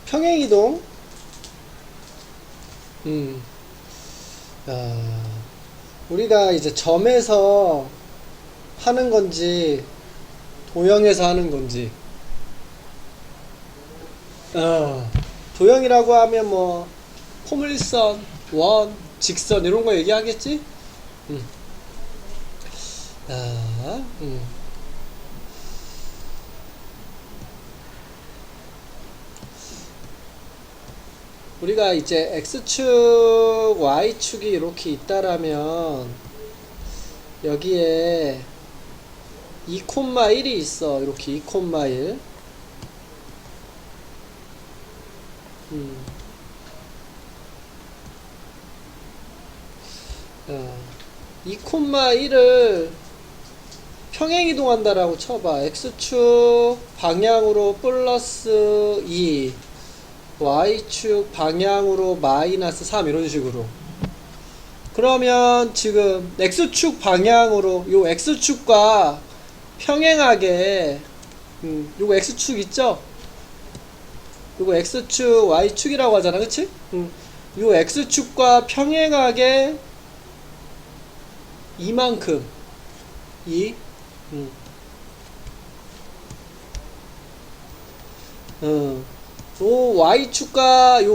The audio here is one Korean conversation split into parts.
평행이동. 우리가 이제 점에서 하는 건지 도형에서 하는 건지, 도형이라고 하면 뭐 포물선, 원, 직선 이런 거 얘기하겠지? 우리가 이제 x축, y축이 이렇게 있다라면 여기에 2,1이 있어. 이렇게 2,1. 2,1을 평행이동한다라고 쳐봐. x축 방향으로 플러스 2, y축 방향으로 마이너스 3 이런 식으로. 그러면 지금 x축 방향으로 요 x축과 평행하게 요거 x축 있죠? 요거 x축 y축이라고 하잖아, 그치? 요 x축과 평행하게 이만큼 요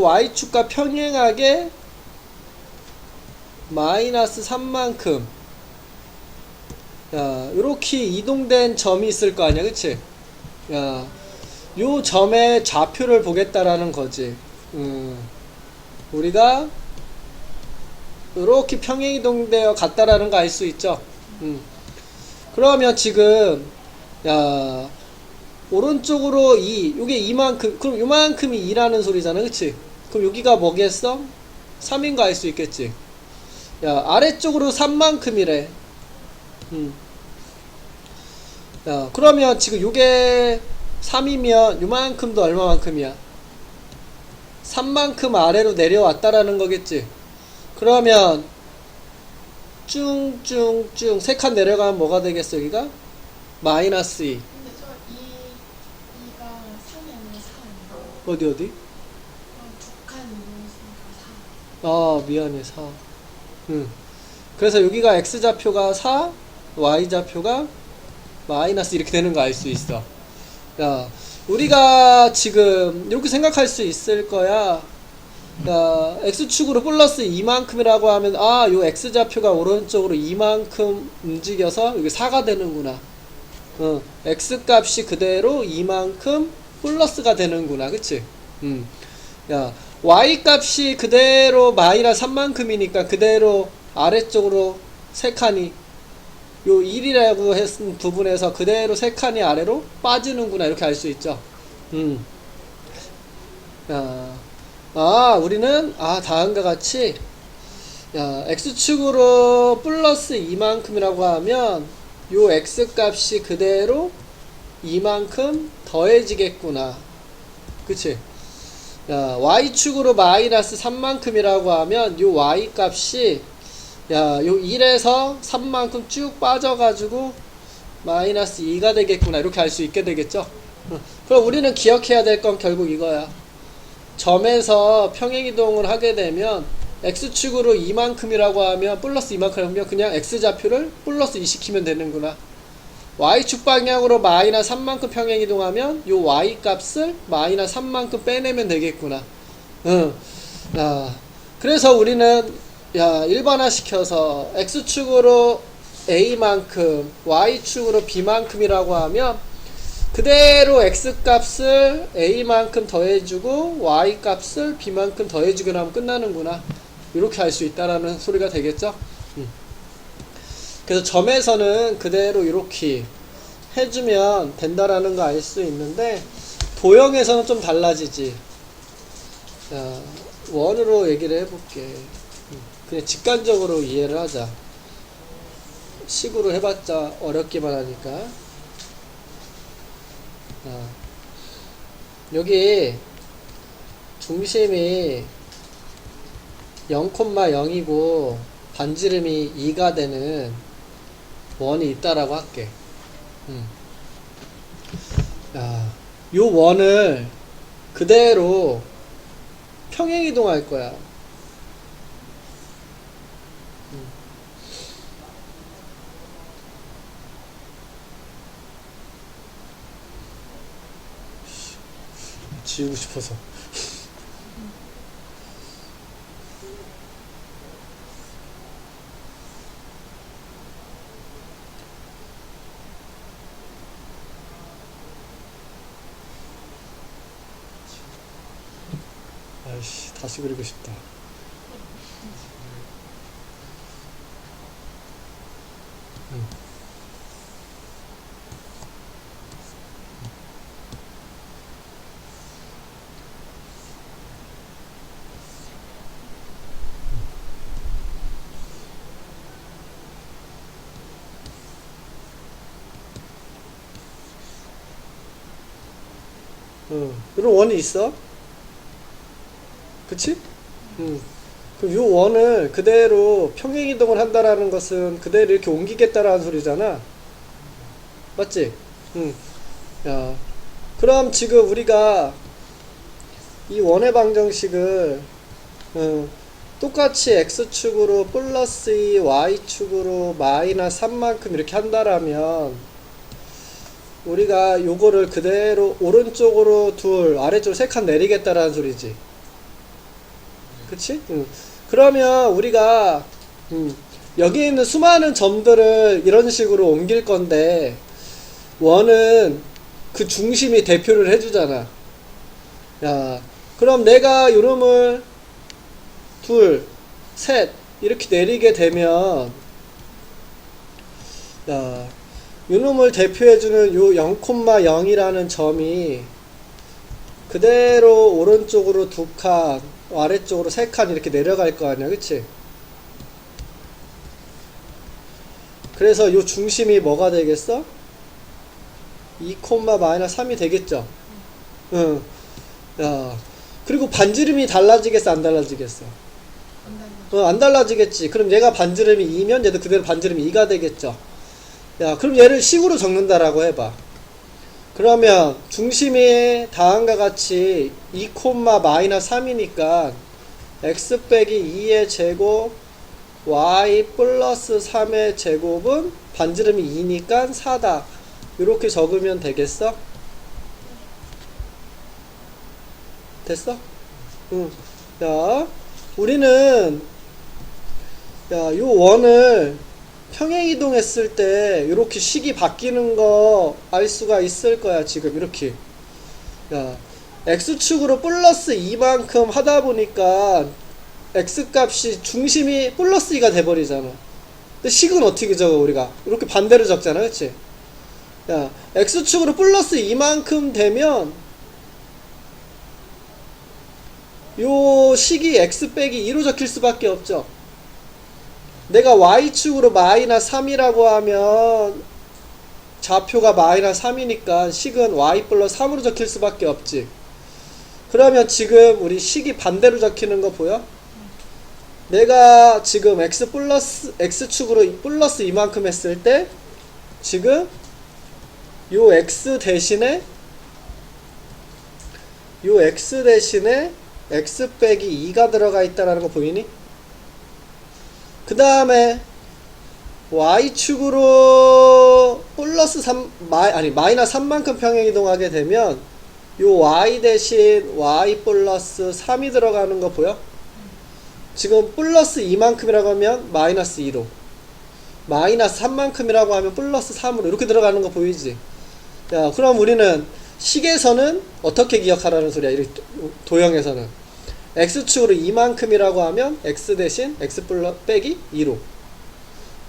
y축과 평행하게 마이너스 3만큼 요렇게 이동된 점이 있을 거 아니야, 그치? 요 점의 좌표를 보겠다라는 거지. 우리가 요렇게 평행이동되어 갔다라는 거 알 수 있죠? 그러면 지금 오른쪽으로 2, 요게 이만큼, 그럼 요만큼이 2라는 소리잖아, 그치? 그럼 여기가 뭐겠어? 3인 거 알 수 있겠지? 아래쪽으로 3만큼이래. 그러면 지금 요게 3이면 요만큼도 얼마만큼이야? 3만큼 아래로 내려왔다라는 거겠지? 그러면 쭝쭝쭝 3칸 내려가면 뭐가 되겠어, 여기가? 마이너스 2. 근데 저 2가 3이 아니라 4인가? 어디? 2칸 이용했으니까 4. 미안해, 4. 그래서 여기가 x좌표가 4, y좌표가 마이너스 이렇게 되는 거 알 수 있어. 우리가 지금 이렇게 생각할 수 있을 거야. x축으로 플러스 이만큼이라고 하면 요 x좌표가 오른쪽으로 이만큼 움직여서 여기 4가 되는구나. x값이 그대로 이만큼 플러스가 되는구나, 그치? y값이 그대로 마이너스 3만큼이니까 그대로 아래쪽으로 3칸이 요 1이라고 했은 부분에서 그대로 3칸이 아래로 빠지는구나, 이렇게 알 수 있죠. 우리는 다음과 같이 x축으로 플러스 이만큼이라고 하면 요 x값이 그대로 이만큼 더해지겠구나, 그치? y축으로 마이너스 3만큼이라고 하면 요 y값이 요 1에서 3만큼 쭉 빠져가지고 마이너스 2가 되겠구나, 이렇게 알 수 있게 되겠죠. 그럼 우리는 기억해야 될 건 결국 이거야. 점에서 평행이동을 하게 되면 x축으로 이만큼이라고 하면 플러스 이만큼 하면 그냥 x좌표를 플러스 2 시키면 되는구나. y축 방향으로 마이너스 3만큼 평행이동하면 요 y값을 마이너스 3만큼 빼내면 되겠구나. 그래서 우리는 일반화 시켜서 x축으로 a만큼 y축으로 b만큼이라고 하면 그대로 x값을 a만큼 더해주고 y값을 b만큼 더해주기로 하면 끝나는구나, 이렇게 할 수 있다라는 소리가 되겠죠. 그래서 점에서는 그대로 이렇게 해주면 된다라는 거 알 수 있는데 도형에서는 좀 달라지지. 원으로 얘기를 해볼게. 그냥 직관적으로 이해를 하자. 식으로 해봤자 어렵기만 하니까. 여기 중심이 0,0이고 반지름이 2가 되는 원이 있다라고 할게. 요 원을 그대로 평행이동할 거야. 지우고 싶어서. 아이씨, 다시 그리고 싶다. 이런 원이 있어. 그치? 그럼 요 원을 그대로 평행이동을 한다라는 것은 그대로 이렇게 옮기겠다라는 소리잖아. 맞지? 야, 그럼 지금 우리가 이 원의 방정식을 똑같이 x축으로 플러스 2, y축으로 마이너스 3만큼 이렇게 한다라면 우리가 요거를 그대로 오른쪽으로 둘, 아래쪽으로 3칸 내리겠다라는 소리지. 그치? 그러면 우리가 여기 있는 수많은 점들을 이런 식으로 옮길 건데 원은 그 중심이 대표를 해주잖아. 야, 그럼 내가 요놈을 둘, 셋 이렇게 내리게 되면 야, 요놈을 대표해주는 요 0,0이라는 점이 그대로 오른쪽으로 2칸 아래쪽으로 3칸 이렇게 내려갈 거 아니야. 그치? 그래서 요 중심이 뭐가 되겠어? 2, 마이너스 3이 되겠죠? 응. 야, 그리고 반지름이 달라지겠어? 안 달라지겠어? 안 달라지겠지. 그럼 얘가 반지름이 2면 얘도 그대로 반지름이 2가 되겠죠? 야, 그럼 얘를 식으로 적는다라고 해봐. 그러면 중심이 다음과 같이 2, 마이너스 3이니까 x 빼기 2의 제곱 y 플러스 3의 제곱은 반지름이 2니까 4다. 이렇게 적으면 되겠어? 됐어? 응. 야, 우리는 요 원을 평행이동했을 때 이렇게 식이 바뀌는 거 알 수가 있을 거야. 지금 이렇게 x축으로 플러스 2만큼 하다 보니까 x값이 중심이 플러스 2가 돼버리잖아. 근데 식은 어떻게 적어? 우리가 이렇게 반대로 적잖아. 그치? x축으로 플러스 2만큼 되면 요 식이 x 빼기 2로 적힐 수밖에 없죠. 내가 y축으로 마이너스 3이라고 하면 좌표가 마이너스 3이니까 식은 y 플러스 3으로 적힐 수밖에 없지. 그러면 지금 우리 식이 반대로 적히는 거 보여? 내가 지금 x축으로 플러스 이만큼 했을 때 지금 요 x 대신에 x 빼기 2가 들어가 있다라는 거 보이니? 그 다음에 y축으로 플러스 3, 마이너스 3만큼 평행이동하게 되면 요 y 대신 y 플러스 3이 들어가는 거 보여? 지금 플러스 2만큼이라고 하면 마이너스 2로, 마이너스 3만큼이라고 하면 플러스 3으로 이렇게 들어가는 거 보이지? 야, 그럼 우리는 식에서는 어떻게 기억하라는 소리야? 이 도형에서는 x축으로 2만큼이라고 하면 x 대신 x 빼기 2로,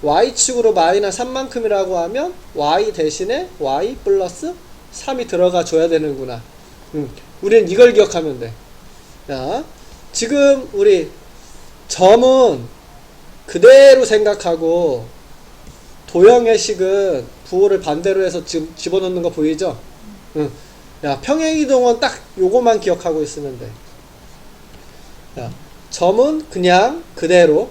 y축으로 마이너스 3만큼이라고 하면 y 대신에 y 플러스 3이 들어가 줘야 되는구나. 우리는 이걸 기억하면 돼. 야, 지금 우리 점은 그대로 생각하고 도형의 식은 부호를 반대로 해서 지금 집어넣는 거 보이죠? 야, 평행이동은 딱 요거만 기억하고 있으면 돼. 야, 점은 그냥 그대로,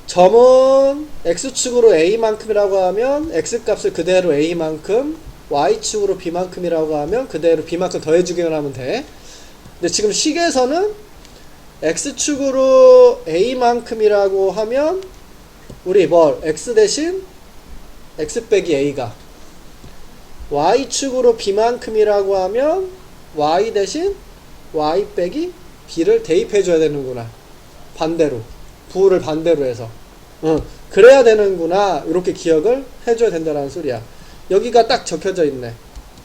점은 x축으로 a만큼이라고 하면 x값을 그대로 a만큼, y축으로 b만큼이라고 하면 그대로 b만큼 더해주기만 하면 돼. 근데 지금 식에서는 x축으로 a만큼이라고 하면 우리 뭘 x 대신 x 빼기 a가 y축으로 b만큼이라고 하면 y 대신 y 빼기 b를 대입해 줘야 되는구나. 반대로 부호를 반대로 해서 그래야 되는구나. 이렇게 기억을 해줘야 된다는 소리야. 여기가 딱 적혀져 있네.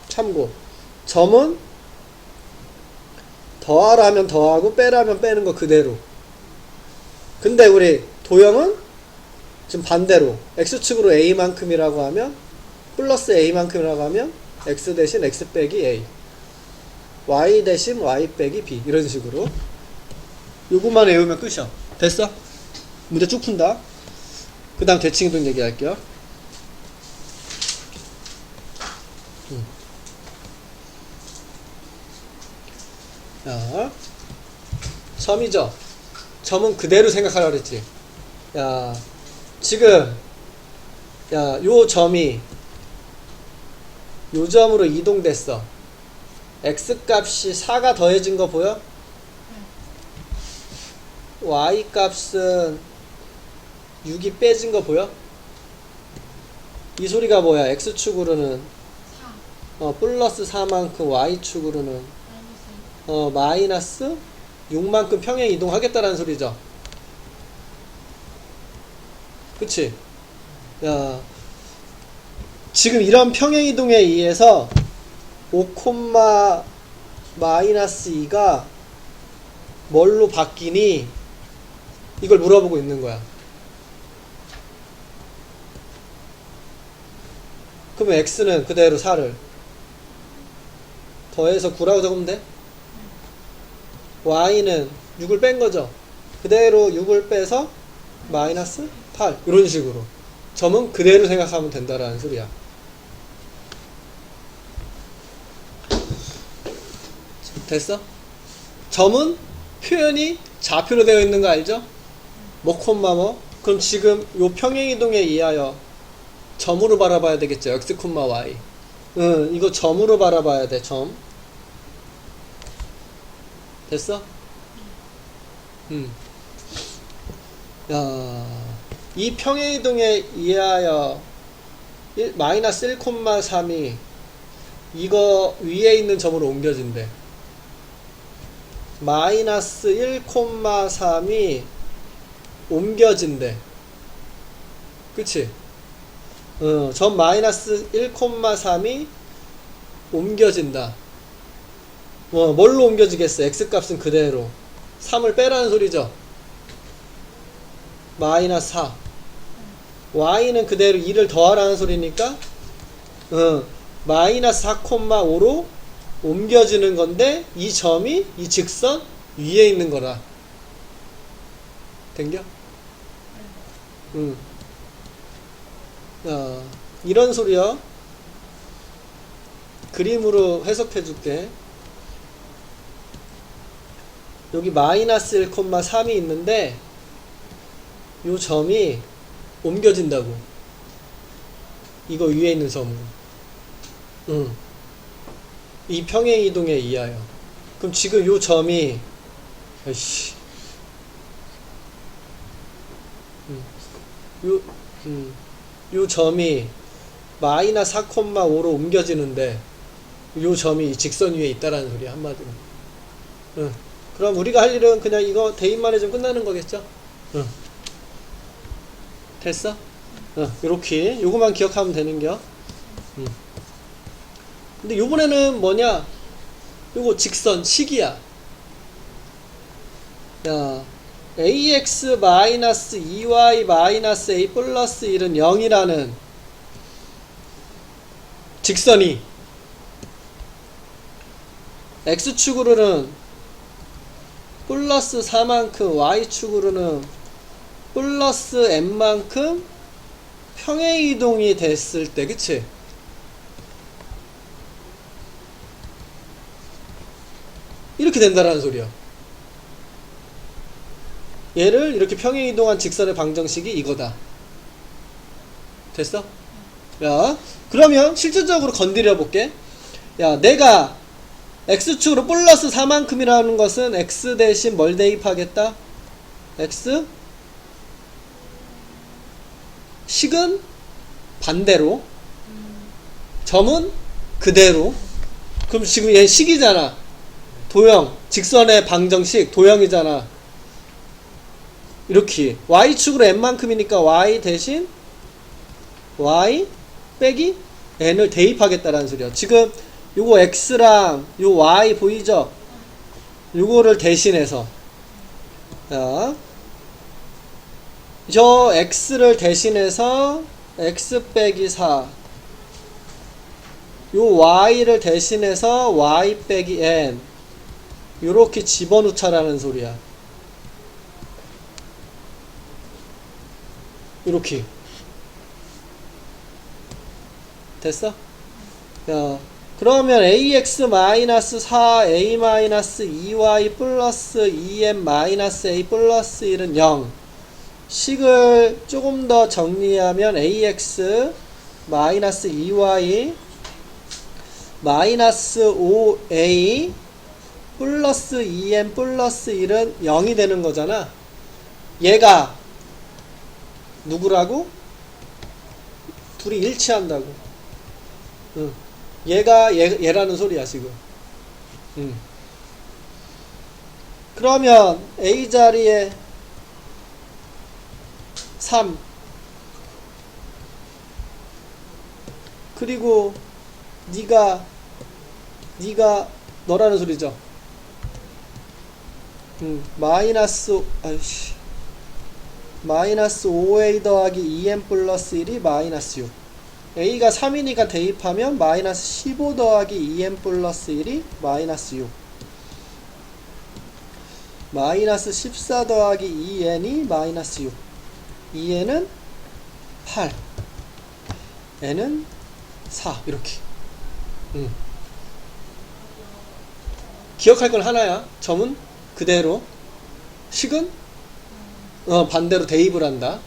참고 점은 더하라 하면 더하고 빼라 하면 빼는 거 그대로. 근데 우리 도형은 지금 반대로 x축으로 a만큼이라고 하면 플러스 a만큼이라고 하면 x 대신 x 빼기 a, y 대신 y 빼기 b, 이런 식으로. 요것만 외우면 끝이야. 됐어? 문제 쭉 푼다. 그 다음 대칭이동 얘기할게요. 야, 점이죠. 점은 그대로 생각하라 그랬지. 야, 지금 요 점이 요 점으로 이동됐어. x 값이 4가 더해진 거 보여? y 값은 6이 빼진 거 보여? 이 소리가 뭐야? x축으로는 4 플러스 4만큼, y축으로는 마이너스 마이너스 6만큼 평행 이동하겠다라는 소리죠. 그치? 야, 지금 이런 평행 이동에 의해서 5, 마이너스 2가 뭘로 바뀌니? 이걸 물어보고 있는 거야. 그러면 x는 그대로 4를 더해서 9라고 적으면 돼? y는 6을 뺀 거죠. 그대로 6을 빼서 마이너스 8, 이런 식으로 점은 그대로 생각하면 된다라는 소리야. 됐어? 점은 표현이 좌표로 되어 있는 거 알죠? 뭐 콤마 뭐. 그럼 지금 요 평행이동에 의하여 점으로 바라봐야 되겠죠. x, y. 이거 점으로 바라봐야 돼. 점. 됐어? 야, 이 평행이동에 의하여 마이너스 1,3이 이거 위에 있는 점으로 옮겨진대. 마이너스 1,3이 옮겨진대. 그치? 점 마이너스 1,3이 옮겨진다. 뭘로 옮겨지겠어? x값은 그대로 3을 빼라는 소리죠. 마이너스 4. y는 그대로 2를 더하라는 소리니까 마이너스 4,5로 옮겨지는 건데, 이 점이 이 직선 위에 있는 거라. 된겨? 이런 소리야. 그림으로 해석해 줄게. 여기 마이너스 1,3이 있는데 요 점이 옮겨진다고. 이거 위에 있는 점으로. 이 평행 이동에 의하여. 그럼 지금 요 점이 요 점이 마이너스 4,5로 옮겨지는데 요 점이 직선 위에 있다라는 소리야, 한마디로. 그럼 우리가 할 일은 그냥 이거 대입만 해주면 끝나는 거겠죠? 됐어? 요렇게 요거만 기억하면 되는겨. 근데 요번에는 뭐냐, 요거 직선 식이야. 야, ax 마이너스 2y 마이너스 a 플러스 1은 0이라는 직선이 x축으로는 플러스 4만큼, y축으로는 플러스 n만큼 평행이동이 됐을 때, 그치? 이렇게 된다라는 소리야. 얘를 이렇게 평행이동한 직선의 방정식이 이거다. 됐어? 야, 그러면 실질적으로 건드려 볼게. 야, 내가 x축으로 플러스 4만큼이라는 것은 x 대신 뭘 대입하겠다? x 식은 반대로, 점은 그대로. 그럼 지금 얘 식이잖아. 도형, 직선의 방정식 도형이잖아. 이렇게 y축으로 n만큼이니까 y 대신 y 빼기 n을 대입하겠다라는 소리야. 지금 요거 x랑 요 y 보이죠? 요거를 대신해서, 자, 저 x를 대신해서 x 빼기 4, 요 y를 대신해서 y 빼기 n, 요렇게 집어넣자라는 소리야. 요렇게 됐어? 야, 그러면 ax-4a-2y 플러스 2m-a 플러스 1은 0. 식을 조금 더 정리하면 ax 마이너스 2y 마이너스 5a 플러스 2m 플러스 1은 0이 되는 거잖아. 얘가 누구라고? 둘이 일치한다고. 응. 얘가 얘라는 소리야 지금. 응. 그러면 a 자리에 3 그리고 네가 너라는 소리죠. 마이너스 마이너스 5a 더하기 2m 플러스 1이 마이너스 6. a가 3이니까 대입하면 마이너스 15 더하기 2m 플러스 1이 마이너스 6. 마이너스 14 더하기 2n이 마이너스 6. 2n은 8, n은 4. 이렇게. 기억할 건 하나야. 점은 그대로, 식은 반대로 대입을 한다.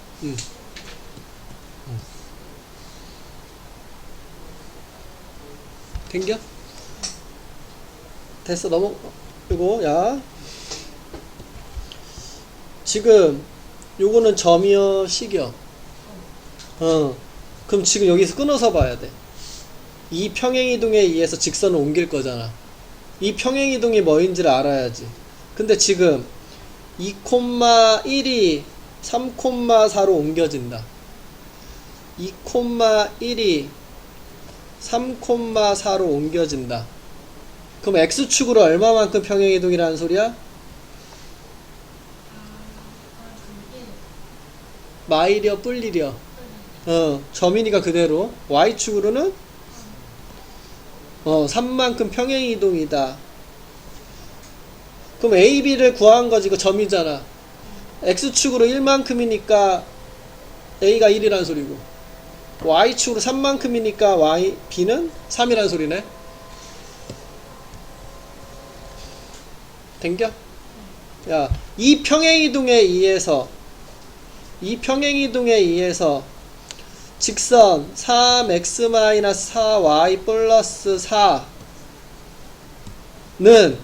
된겨? 됐어. 그리고 야, 지금 요거는 점이여 식이여? 그럼 지금 여기서 끊어서 봐야 돼. 이 평행이동에 의해서 직선을 옮길 거잖아. 이 평행이동이 뭐인지를 알아야지. 근데 지금 2,1이 3,4로 옮겨진다. 2,1이 3,4로 옮겨진다. 그럼 x축으로 얼마만큼 평행이동이라는 소리야? 마이려 뿔리려. 점이니까 그대로. y축으로는 3만큼 평행이동이다. 그럼 a, b를 구한 거지. 이거 점이잖아. x축으로 1만큼이니까 a가 1이란 소리고, y축으로 3만큼이니까 b는 3이란 소리네. 된겨? 야, 이 평행이동에 의해서 직선 3x-4y 플러스 4는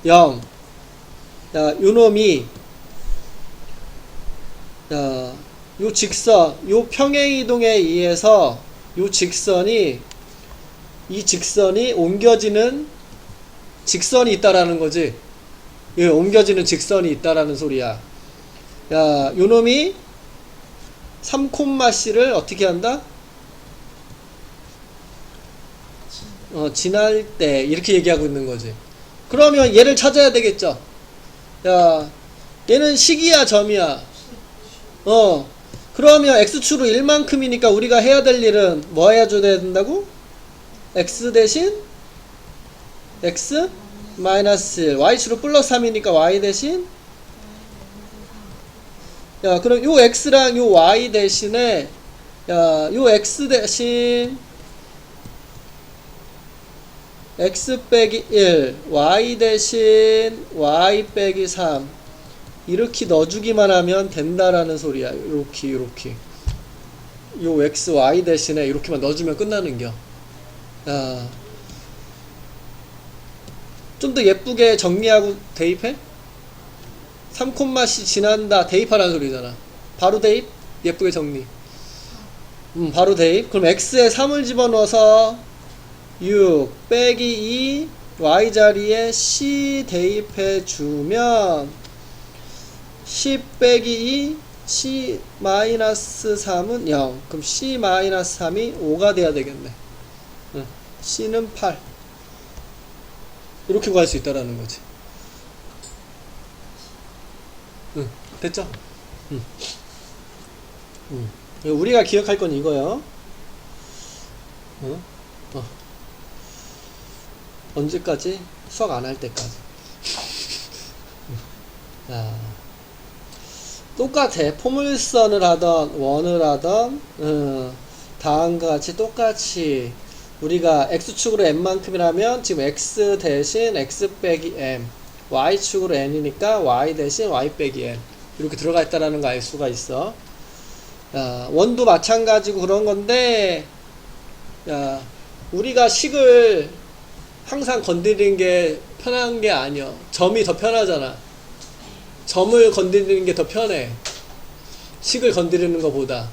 0. 야, 요놈이, 야, 요 직선, 요 평행이동에 의해서 요 직선이, 이 직선이 옮겨지는 직선이 있다라는 거지. 예, 옮겨지는 직선이 있다라는 소리야. 야, 요놈이 3,c를 어떻게 한다? 지날 때 이렇게 얘기하고 있는 거지. 그러면 얘를 찾아야 되겠죠. 야, 얘는 식이야 점이야? 그러면 x축으로 1만큼이니까 우리가 해야 될 일은 뭐 해줘야 된다고? x 대신 x 마이너스 1, y축으로 플러스 3이니까 y 대신, 야, 그럼 요 x랑 요 y 대신에, 야, 요 x 대신 x 빼기 1, y 대신 y 빼기 3 이렇게 넣어주기만 하면 된다라는 소리야. 요렇게 요 x, y 대신에 이렇게만 넣어주면 끝나는겨. 야, 좀 더 예쁘게 정리하고 대입해? 3콤마씨 지난다 대입하라는 소리잖아. 바로 대입? 예쁘게 정리. 바로 대입. 그럼 x에 3을 집어넣어서 6 빼기 2 y 자리에 c 대입해 주면 10 빼기 2 c 마이너스 3은 0. 그럼 c 마이너스 3이 5가 돼야 되겠네. c는 8. 이렇게 구할 수 있다라는 거지. 됐죠? 우리가 기억할 건 이거요. 언제까지? 수학 안 할 때까지. 자, 똑같아. 포물선을 하던 원을 하던 다음과 같이 똑같이 우리가 x축으로 n만큼이라면 지금 x 대신 x 빼기 m, y축으로 n이니까 y 대신 y 빼기 n 이렇게 들어가 있다라는 거 알 수가 있어. 야, 원도 마찬가지고 그런 건데, 야, 우리가 식을 항상 건드리는 게 편한 게 아니야. 점이 더 편하잖아. 점을 건드리는 게 더 편해. 식을 건드리는 것보다.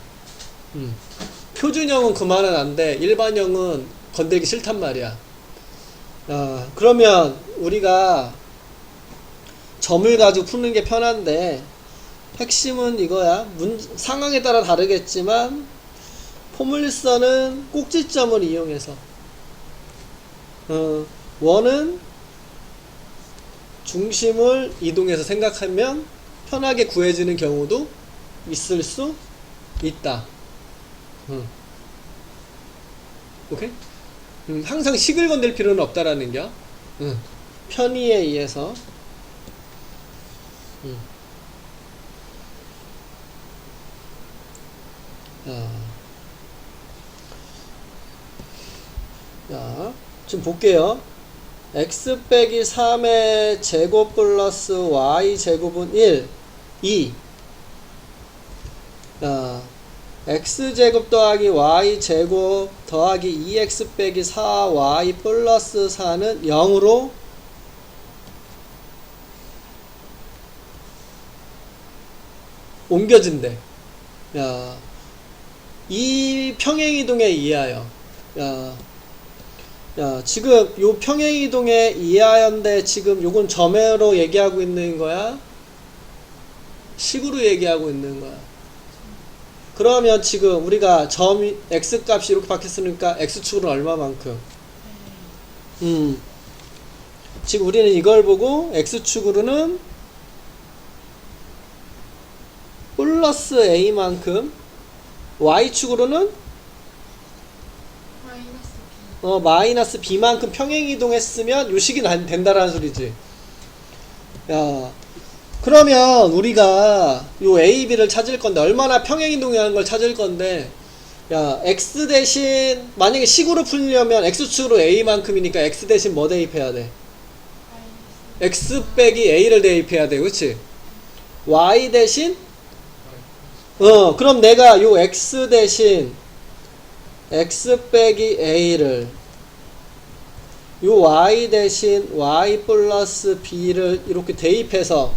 표준형은 그만은 안 돼. 일반형은 건드리기 싫단 말이야. 그러면 우리가 점을 가지고 푸는 게 편한데, 핵심은 이거야. 상황에 따라 다르겠지만 포물선은 꼭지점을 이용해서 원은 중심을 이동해서 생각하면 편하게 구해지는 경우도 있을 수 있다. 오케이? 항상 식을 건들 필요는 없다라는 게 편의에 의해서 자, 지금 볼게요. x 빼기 3의 제곱 플러스 y 제곱은 1, 2. x 제곱 더하기 y 제곱 더하기 2x 빼기 4y 플러스 4는 0으로 옮겨진대. 이 평행이동에 의하여 지금 요 평행이동에 의하여인데 지금 요건 점으로 얘기하고 있는 거야? 식으로 얘기하고 있는 거야. 그러면 지금 우리가 점 x값이 이렇게 바뀌었으니까 x축은 얼마만큼? 지금 우리는 이걸 보고 x축으로는 플러스 a만큼, y축으로는 마이너스 b만큼 평행이동했으면 요 식이 된다라는 소리지. 그러면 우리가 요 a, b를 찾을 건데 얼마나 평행이동하는 걸 찾을 건데, x 대신 만약에 식으로 풀려면 x축으로 a만큼이니까 x 대신 뭐 대입해야 돼? x 빼기 a를 대입해야 돼. 그치? y 대신 그럼 내가 요 x 대신 x 빼기 a를 요 y 대신 y 플러스 b를 이렇게 대입해서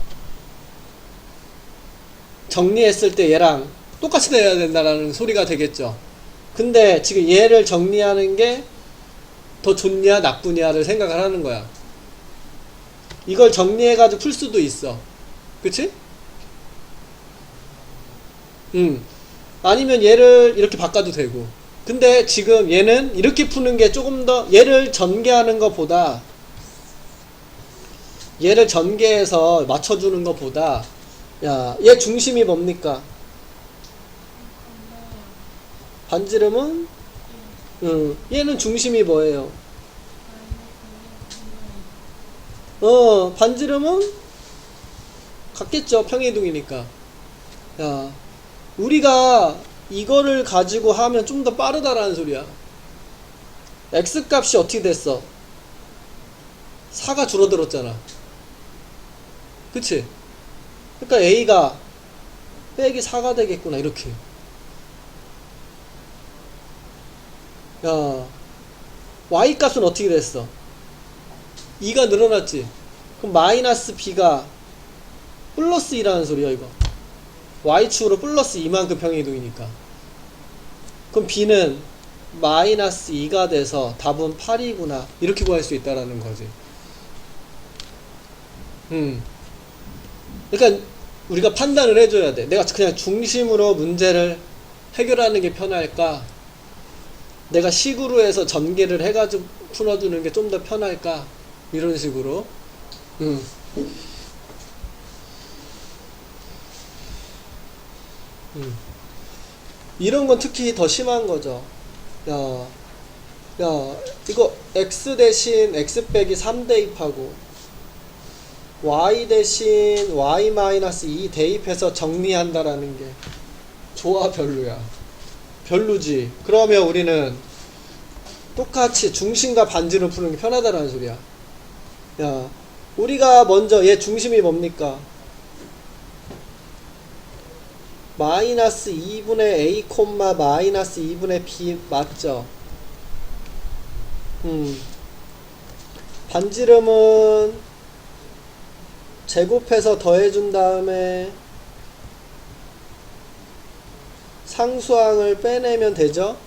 정리했을 때 얘랑 똑같이 내야 된다라는 소리가 되겠죠. 근데 지금 얘를 정리하는 게 더 좋냐 나쁘냐를 생각을 하는 거야. 이걸 정리해가지고 풀 수도 있어. 그치? 아니면 얘를 이렇게 바꿔도 되고. 근데 지금 얘는 이렇게 푸는 게 조금 더, 얘를 전개하는 것보다, 얘를 전개해서 맞춰주는 것보다, 얘 중심이 뭡니까? 반지름은? 얘는 중심이 뭐예요? 반지름은? 같겠죠. 평행이동이니까. 우리가 이거를 가지고 하면 좀 더 빠르다라는 소리야. x 값이 어떻게 됐어? 4가 줄어들었잖아. 그치? 그러니까 a가 빼기 4가 되겠구나. 이렇게. y 값은 어떻게 됐어? 2가 늘어났지. 그럼 마이너스 b가 플러스 2라는 소리야 이거. y축으로 플러스 2만큼 평행이동이니까. 그럼 b는 마이너스 2가 돼서 답은 8이구나 이렇게 구할 수 있다라는 거지. 그러니까 우리가 판단을 해줘야 돼. 내가 그냥 중심으로 문제를 해결하는 게 편할까, 내가 식으로 해서 전개를 해가지고 풀어주는 게 좀 더 편할까, 이런 식으로. 이런 건 특히 더 심한 거죠. 야, 이거 x 대신 x 빼기 3 대입하고 y 대신 y 마이너스 2 대입해서 정리한다라는 게 좋아 별로야? 별로지. 그러면 우리는 똑같이 중심과 반지름 푸는 게 편하다라는 소리야. 야, 우리가 먼저 얘 중심이 뭡니까? 마이너스 2분의 a 콤마 마이너스 2분의 b 맞죠? 반지름은 제곱해서 더해준 다음에 상수항을 빼내면 되죠?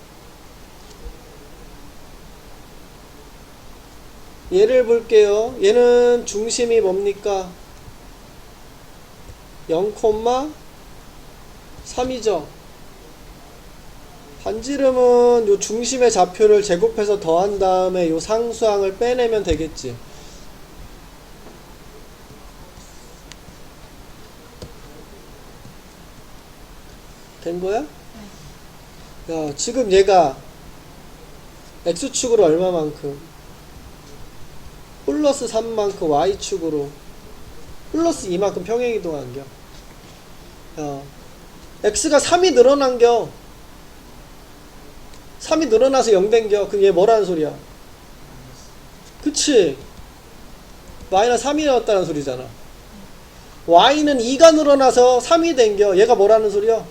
얘를 볼게요. 얘는 중심이 뭡니까? 0,3이죠. 반지름은 요 중심의 좌표를 제곱해서 더한 다음에 요 상수항을 빼내면 되겠지. 된 거야? 야, 지금 얘가 x축으로 얼마만큼? 플러스 3만큼 y축으로 플러스 2만큼 평행이동한겨. 야, x가 3이 늘어난겨. 3이 늘어나서 0 된겨. 그럼 얘 뭐라는 소리야? 그치? 마이너스 3이 나왔다는 소리잖아. y는 2가 늘어나서 3이 된겨. 얘가 뭐라는 소리야?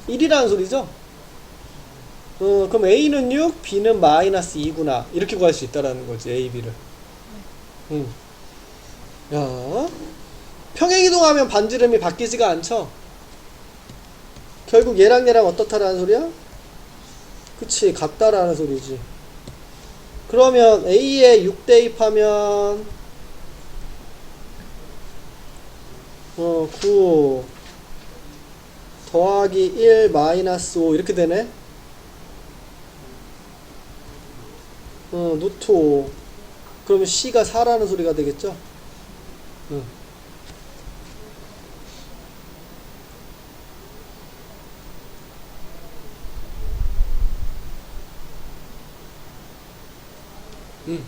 1이라는 소리죠? 그럼 a는 6, b는 마이너스 2구나. 이렇게 구할 수 있다라는 거지, a, b를. 야, 평행이동하면 반지름이 바뀌지가 않죠? 결국 얘랑 얘랑 어떻다라는 소리야? 그치, 같다라는 소리지. 그러면 a에 6 대입하면 9 더하기 1 마이너스 5 이렇게 되네. 루트 5. 그러면 c가 4라는 소리가 되겠죠?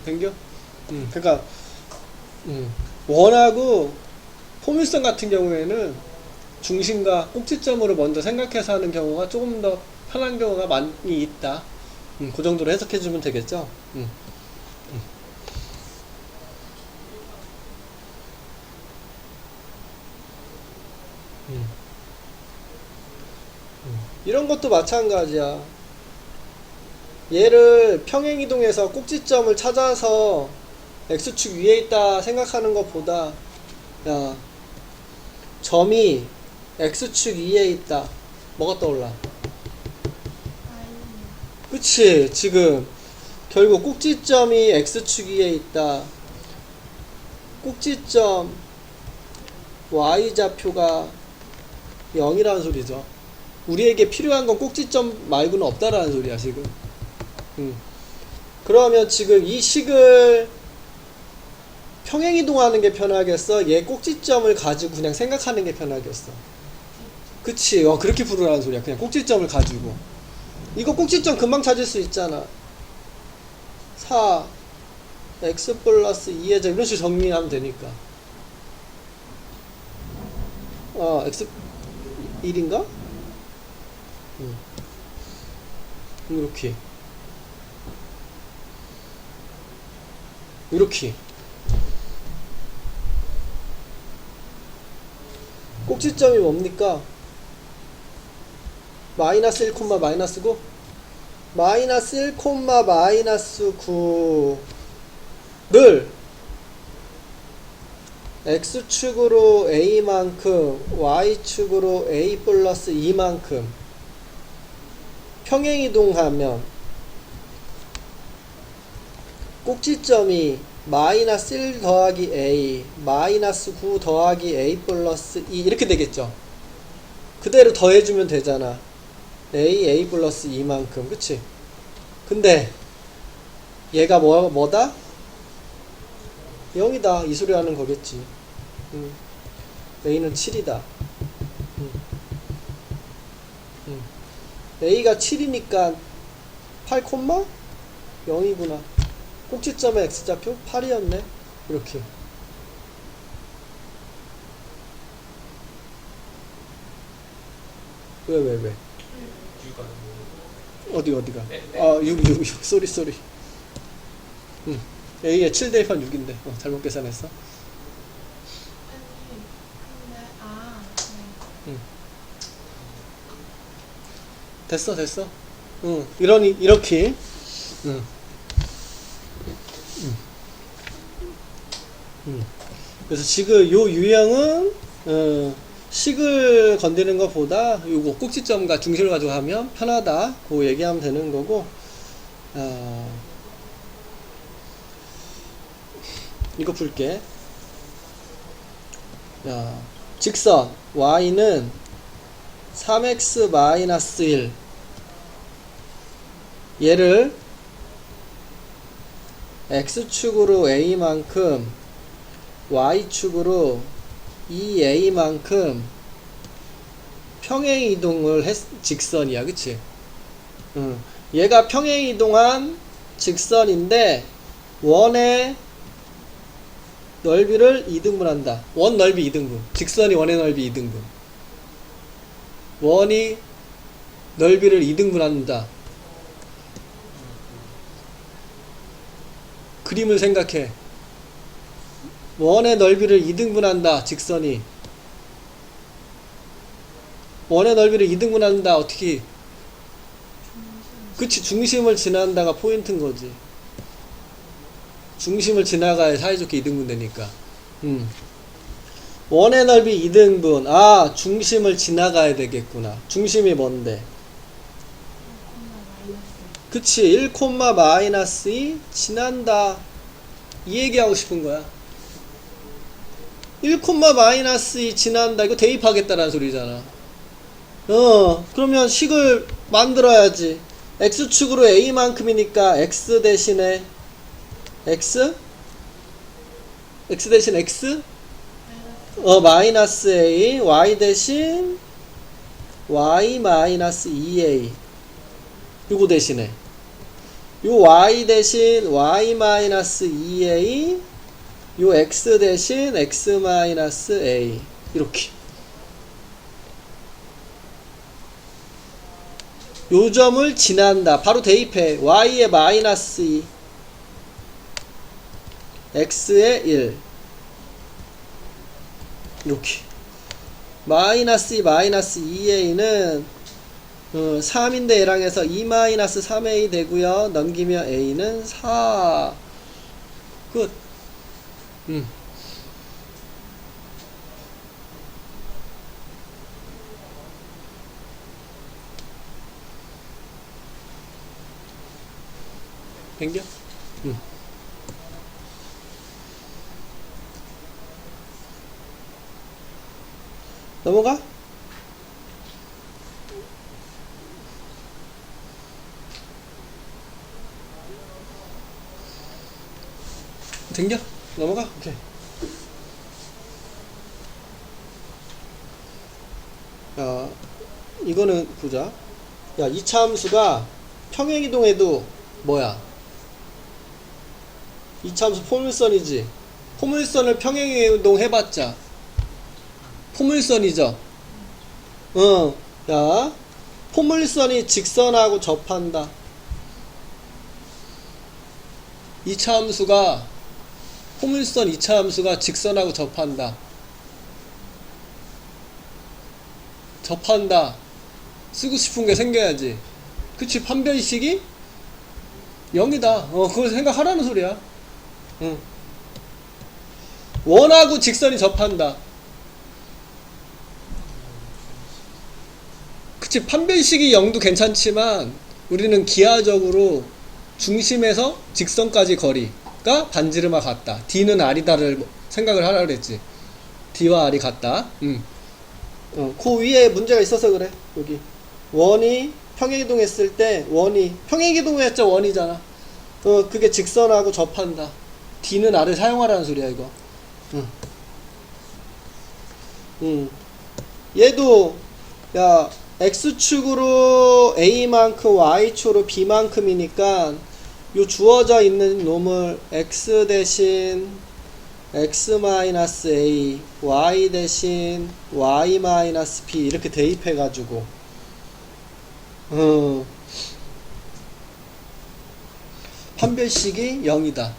된겨? 그러니까 원하고 포물선 같은 경우에는 중심과 꼭지점으로 먼저 생각해서 하는 경우가 조금 더 편한 경우가 많이 있다. 그 정도로 해석해주면 되겠죠? 이런 것도 마찬가지야. 얘를 평행이동해서 꼭지점을 찾아서 x축 위에 있다 생각하는 것보다, 야, 점이 x축 위에 있다. 뭐가 떠올라? 그치? 지금 결국 꼭지점이 x축 위에 있다. 꼭지점 y좌표가 0이라는 소리죠. 우리에게 필요한 건 꼭지점 말고는 없다라는 소리야 지금. 그러면 지금 이 식을 평행이동하는 게 편하겠어? 얘 꼭지점을 가지고 그냥 생각하는 게 편하겠어? 그치? 그렇게 부르라는 소리야. 그냥 꼭지점을 가지고. 이거 꼭지점 금방 찾을 수 있잖아. 4 x 플러스 2의 점 이런 식으로 정리하면 되니까. x 1인가? 이렇게 꼭지점이 뭡니까? 마이너스 1, 마이너스 9? 마이너스 1, 마이너스 9를 x축으로 a만큼 y축으로 a 플러스 2만큼 평행이동하면 꼭지점이 마이너스 1 더하기 a 마이너스 9 더하기 a 플러스 2 이렇게 되겠죠. 그대로 더해주면 되잖아. a 플러스 2만큼 그치? 근데 얘가 뭐다? 0이다 이 소리 하는 거겠지. a는 7이다. a가 7이니까 8, 0이구나. 꼭지점의 x좌표 8이었네. 이렇게. 왜? 어디가? 아, 6. 쏘리. A에 7 대입한 6인데. 잘못 계산했어. 아니 근데 네. 됐어. 이렇게. 그래서 지금 요 유형은 식을 건드리는 것보다 요거 꼭지점과 중심을 가지고 하면 편하다. 그 얘기하면 되는 거고. 이거 풀게. 직선 y는 3x 마이너스 1 얘를 x축으로 a만큼 y축으로 2a만큼 평행이동을 직선이야 그치? 얘가 평행이동한 직선인데 원의 넓이를 2등분한다. 원 넓이 2등분. 직선이 원의 넓이 2등분. 원이 넓이를 2등분한다. 그림을 생각해. 원의 넓이를 2등분한다. 직선이. 원의 넓이를 2등분한다. 어떻게? 그치. 중심을 지난다가 포인트인 거지. 중심을 지나가야 사이좋게 2등분 되니까. 원의 넓이 2등분. 아, 중심을 지나가야 되겠구나. 중심이 뭔데? 그치. 1, 마이너스 2 지난다. 이 얘기하고 싶은 거야. 1, 마이너스 2 지난다. 이거 대입하겠다라는 소리잖아. 그러면 식을 만들어야지. x축으로 a만큼이니까 x 대신에 x 대신 x 마이너스 a y 대신 y 마이너스 2a 요거 대신에 요 y 대신 y 마이너스 2a 요 x 대신 x 마이너스 a 이렇게 요 점을 지난다. 바로 대입해. y에 마이너스 2 x에 1 이렇게 마이너스 2 마이너스 2a는 3인데 얘랑 해서 2 마이너스 3a 되고요. 넘기면 a는 4 끝. 당겨? 넘어가? 당겨? 넘어가? 오케이. 야, 이거는 보자. 야, 이차 함수가 평행이동해도 뭐야? 이차 함수 포물선이지. 포물선을 평행이동 해봤자 포물선이죠. 야, 포물선이 직선하고 접한다. 이차 함수가 포물선 이차 함수가 직선하고 접한다. 쓰고 싶은 게 생겨야지. 그치, 판별식이 0이다. 그걸 생각하라는 소리야. 응. 원하고 직선이 접한다. 그치, 판별식이 0도 괜찮지만 우리는 기하적으로 중심에서 직선까지 거리가 반지름과 같다. D는 R이다를 생각을 하라 그랬지. D와 R이 같다. 그 위에 문제가 있어서 그래. 여기 원이 평행이동했을 때 원이 평행이동했죠. 원이잖아. 그게 직선하고 접한다. D는 R을 사용하라는 소리야 이거. 얘도 야 X축으로 A만큼 Y축으로 B만큼이니까 요 주어져 있는 놈을 X 대신 X-A Y 대신 Y-B 이렇게 대입해 가지고 판별식이 0이다.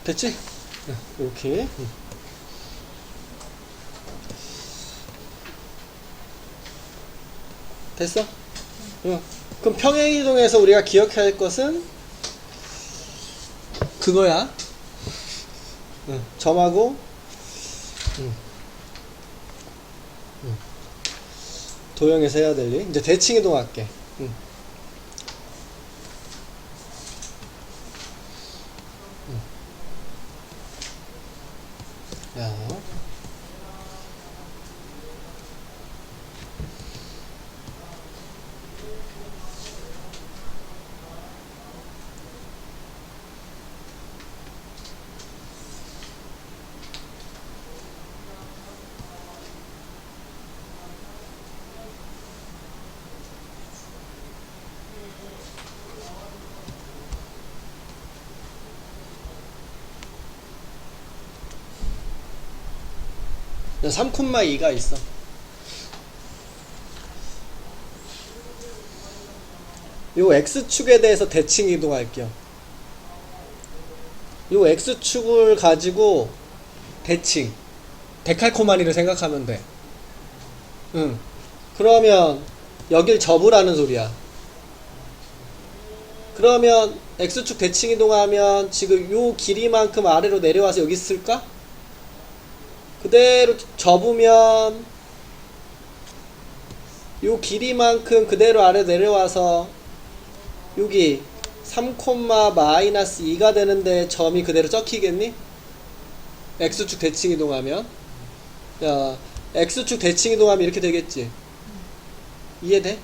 됐지? 이렇게. 됐어? 그럼 평행이동에서 우리가 기억해야 할 것은 그거야. 점하고 도형에서 해야 될 일. 이제 대칭이동 할게. 야. 야, 3,2가 있어. 요 X축에 대해서 대칭 이동할게요. 요 X축을 가지고 대칭 데칼코마니를 생각하면 돼. 그러면 여길 접으라는 소리야. 그러면 X축 대칭 이동하면 지금 요 길이만큼 아래로 내려와서 여기 있을까? 그대로 접으면 요 길이만큼 그대로 아래 내려와서 여기 3,-2가 되는데 점이 그대로 적히겠니? X축 대칭 이동하면 야 X축 대칭 이동하면 이렇게 되겠지. 이해돼?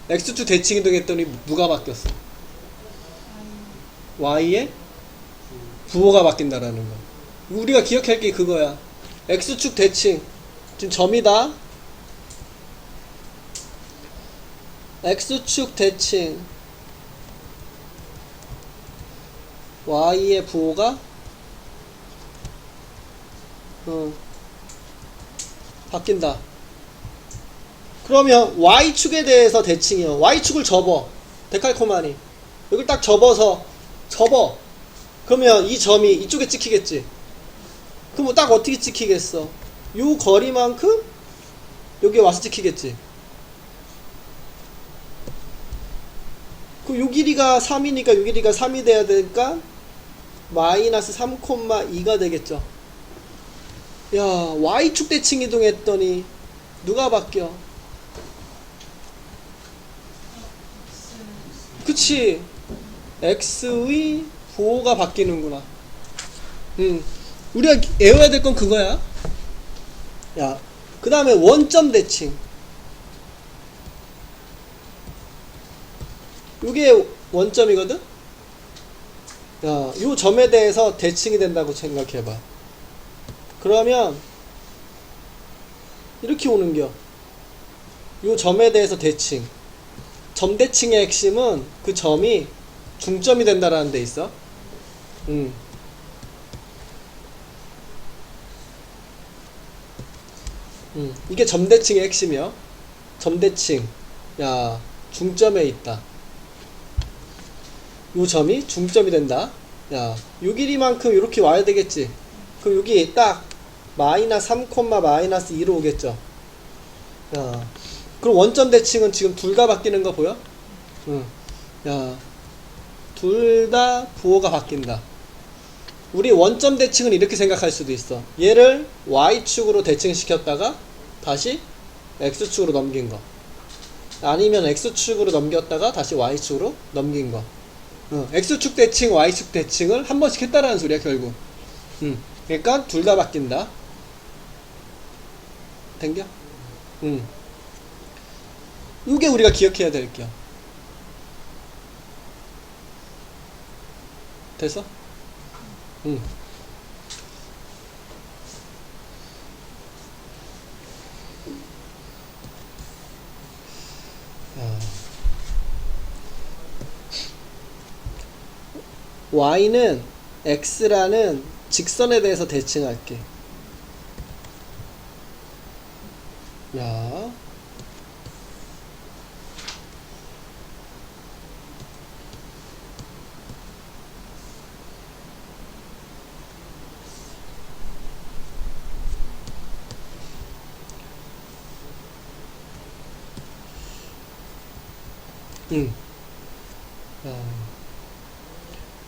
X축 대칭 이동했더니 누가 바뀌었어? Y의 부호가 바뀐다라는 거. 우리가 기억할 게 그거야. X축 대칭 지금 점이다. X축 대칭 Y의 부호가 바뀐다. 그러면 Y축에 대해서 대칭이요. Y축을 접어. 데칼코마니 여기 딱 접어서 접어. 그러면 이 점이 이쪽에 찍히겠지. 그럼 뭐 딱 어떻게 찍히겠어? 요 거리만큼 여기 와서 찍히겠지. 그럼 요 길이가 3이니까 요 길이가 3이 돼야 되니까 마이너스 3,2가 되겠죠. 야 Y축 대칭 이동했더니 누가 바뀌어? 그치. X의 부호가 바뀌는구나. 우리가 외워야 될 건 그거야. 야, 그 다음에 원점 대칭. 요게 원점이거든? 야, 요 점에 대해서 대칭이 된다고 생각해봐. 그러면 이렇게 오는겨. 요 점에 대해서 대칭. 점 대칭의 핵심은 그 점이 중점이 된다라는 데 있어. 이게 점대칭의 핵심이요. 점대칭. 야, 중점에 있다. 요 점이 중점이 된다. 야, 요 길이만큼 이렇게 와야 되겠지. 그럼 여기 딱 마이너스 3, 마이너스 2로 오겠죠. 야, 그럼 원점 대칭은 지금 둘 다 바뀌는 거 보여? 응. 야, 둘 다 부호가 바뀐다. 우리 원점 대칭은 이렇게 생각할 수도 있어. 얘를 y축으로 대칭시켰다가 다시 x축으로 넘긴 거. 아니면 x축으로 넘겼다가 다시 y축으로 넘긴 거. x축 대칭, y축 대칭을 한 번씩 했다라는 소리야, 결국. 그러니까 둘 다 바뀐다. 된겨? 이게 우리가 기억해야 될 겨. 됐어? y는 x라는 직선에 대해서 대칭할게. 야,